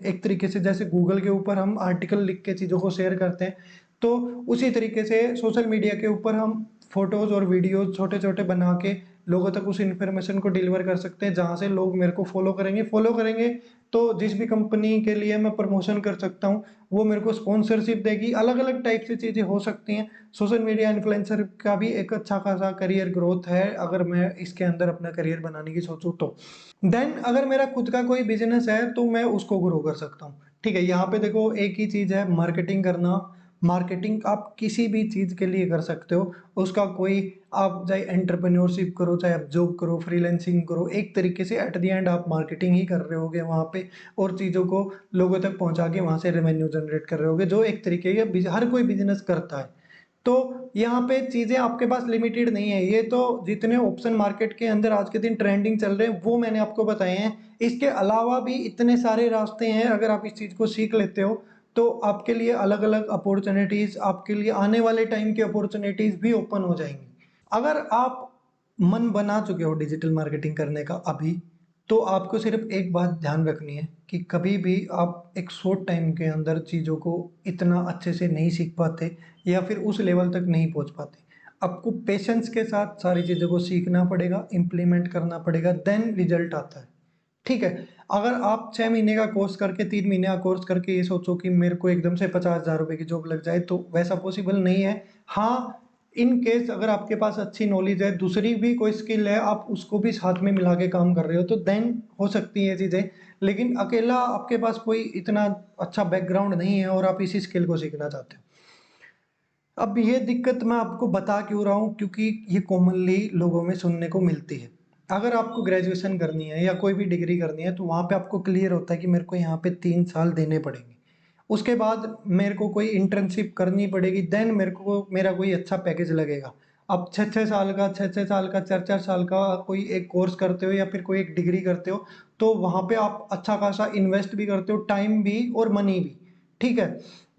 एक तरीके से जैसे गूगल के ऊपर हम आर्टिकल लिख के चीज़ों को शेयर करते हैं, तो उसी तरीके से सोशल मीडिया के ऊपर हम फ़ोटोज़ और वीडियोज़ छोटे-छोटे बना के लोगों तक उस इन्फॉर्मेशन को डिलीवर कर सकते हैं, जहाँ से लोग मेरे को फ़ॉलो करेंगे तो जिस भी कंपनी के लिए मैं प्रमोशन कर सकता हूँ, वो मेरे को स्पॉन्सरशिप देगी, अलग-अलग टाइप से चीज़ें हो सकती हैं। सोशल मीडिया इन्फ्लुएंसर का भी एक अच्छा खासा करियर ग्रोथ है, अगर मैं इसके अंदर अपना करियर बनाने की सोचूँ तो। देन अगर मेरा खुद का कोई बिज़नेस है तो मैं उसको ग्रो कर सकता हूँ। ठीक है? यहाँ पे देखो एक ही चीज़ है, मार्केटिंग करना। मार्केटिंग आप किसी भी चीज़ के लिए कर सकते हो। उसका कोई, आप चाहे एंटरप्रेन्योरशिप करो, चाहे आप जॉब करो, फ्रीलांसिंग करो, एक तरीके से एट द एंड आप मार्केटिंग ही कर रहे होगे वहाँ पे, और चीज़ों को लोगों तक पहुँचा के वहाँ से रेवेन्यू जनरेट कर रहे होगे, जो एक तरीके के हर कोई बिज़नेस करता है। तो यहाँ पे चीज़ें आपके पास लिमिटेड नहीं है, ये तो जितने ऑप्शन मार्केट के अंदर आज के दिन ट्रेंडिंग चल रहे हैं वो मैंने आपको बताए हैं। इसके अलावा भी इतने सारे रास्ते हैं, अगर आप इस चीज़ को सीख लेते हो तो आपके लिए अलग-अलग अपॉर्च्युनिटीज़, आपके लिए आने वाले टाइम की अपॉर्च्युनिटीज़ भी ओपन हो जाएँगी। अगर आप मन बना चुके हो डिजिटल मार्केटिंग करने का अभी, तो आपको सिर्फ़ एक बात ध्यान रखनी है कि कभी भी आप एक शॉर्ट टाइम के अंदर चीज़ों को इतना अच्छे से नहीं सीख पाते या फिर उस लेवल तक नहीं पहुँच पाते। आपको पेशेंस के साथ सारी चीज़ों को सीखना पड़ेगा, इम्प्लीमेंट करना पड़ेगा, देन रिज़ल्ट आता है। ठीक है? अगर आप 6 महीने का कोर्स करके, 3 महीने का कोर्स करके ये सोचो कि मेरे को एकदम से ₹50,000 की जॉब लग जाए, तो वैसा पॉसिबल नहीं है। हाँ, इन केस अगर आपके पास अच्छी नॉलेज है, दूसरी भी कोई स्किल है, आप उसको भी साथ में मिला के काम कर रहे हो, तो देन हो सकती है ये चीज़ें। लेकिन अकेला आपके पास कोई इतना अच्छा बैकग्राउंड नहीं है और आप इसी स्किल को सीखना चाहते हो। अब ये दिक्कत मैं आपको बता क्यों रहा हूँ, क्योंकि ये कॉमनली लोगों में सुनने को मिलती है। अगर आपको ग्रेजुएशन करनी है या कोई भी डिग्री करनी है तो वहाँ पे आपको क्लियर होता है कि मेरे को यहाँ पे 3 साल देने पड़ेंगे। उसके बाद मेरे को कोई इंटर्नशिप करनी पड़ेगी, देन मेरे को मेरा कोई अच्छा पैकेज लगेगा। अब 6-6 साल का, 6-6 साल का, 4-4 साल का कोई एक कोर्स करते हो या फिर कोई एक डिग्री करते हो, तो वहाँ पे आप अच्छा खासा इन्वेस्ट भी करते हो, टाइम भी और मनी भी। ठीक है?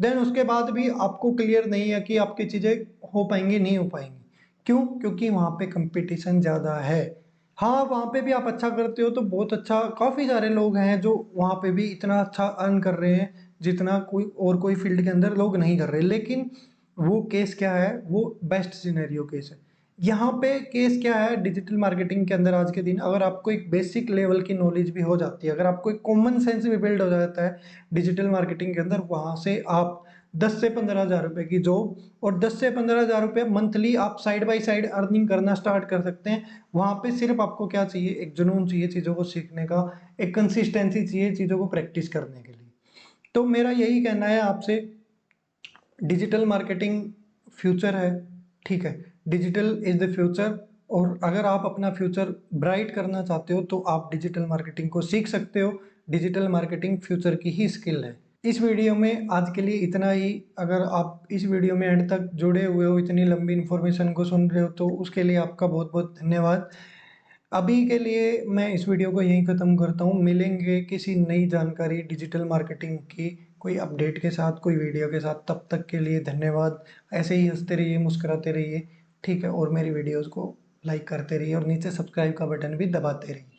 देन उसके बाद भी आपको क्लियर नहीं है कि आपकी चीज़ें हो पाएँगी, नहीं हो पाएँगी। क्यों? क्योंकि वहाँ पे कॉम्पिटिशन ज़्यादा है। हाँ, वहाँ पे भी आप अच्छा करते हो तो बहुत अच्छा, काफ़ी सारे लोग हैं जो वहाँ पे भी इतना अच्छा अर्न कर रहे हैं, जितना कोई फ़ील्ड के अंदर लोग नहीं कर रहे। लेकिन वो केस क्या है, वो बेस्ट सिनेरियो केस है। यहाँ पे केस क्या है, डिजिटल मार्केटिंग के अंदर आज के दिन अगर आपको एक बेसिक लेवल की नॉलेज भी हो जाती है, अगर आपको एक कॉमन सेंस भी बिल्ड हो जाता है डिजिटल मार्केटिंग के अंदर, वहाँ से आप 10 से 15,000 रुपए की जॉब और 10 से 15,000 रुपए मंथली आप साइड बाय साइड अर्निंग करना स्टार्ट कर सकते हैं। वहाँ पे सिर्फ़ आपको क्या चाहिए, एक जुनून चाहिए चीज़ों को सीखने का, एक कंसिस्टेंसी चाहिए चीज़ों को प्रैक्टिस करने के लिए। तो मेरा यही कहना है आपसे, डिजिटल मार्केटिंग फ्यूचर है, ठीक है? डिजिटल इज़ द फ्यूचर, और अगर आप अपना फ्यूचर ब्राइट करना चाहते हो तो आप डिजिटल मार्केटिंग को सीख सकते हो। डिजिटल मार्केटिंग फ्यूचर की ही स्किल है। इस वीडियो में आज के लिए इतना ही। अगर आप इस वीडियो में एंड तक जुड़े हुए हो, इतनी लंबी इन्फॉर्मेशन को सुन रहे हो, तो उसके लिए आपका बहुत-बहुत धन्यवाद। अभी के लिए मैं इस वीडियो को यहीं ख़त्म करता हूँ। मिलेंगे किसी नई जानकारी डिजिटल मार्केटिंग की, कोई अपडेट के साथ, कोई वीडियो के साथ। तब तक के लिए धन्यवाद। ऐसे ही हँसते रहिए, मुस्कुराते रहिए, ठीक है? और मेरी वीडियोज़ को लाइक करते रहिए और नीचे सब्सक्राइब का बटन भी दबाते रहिए।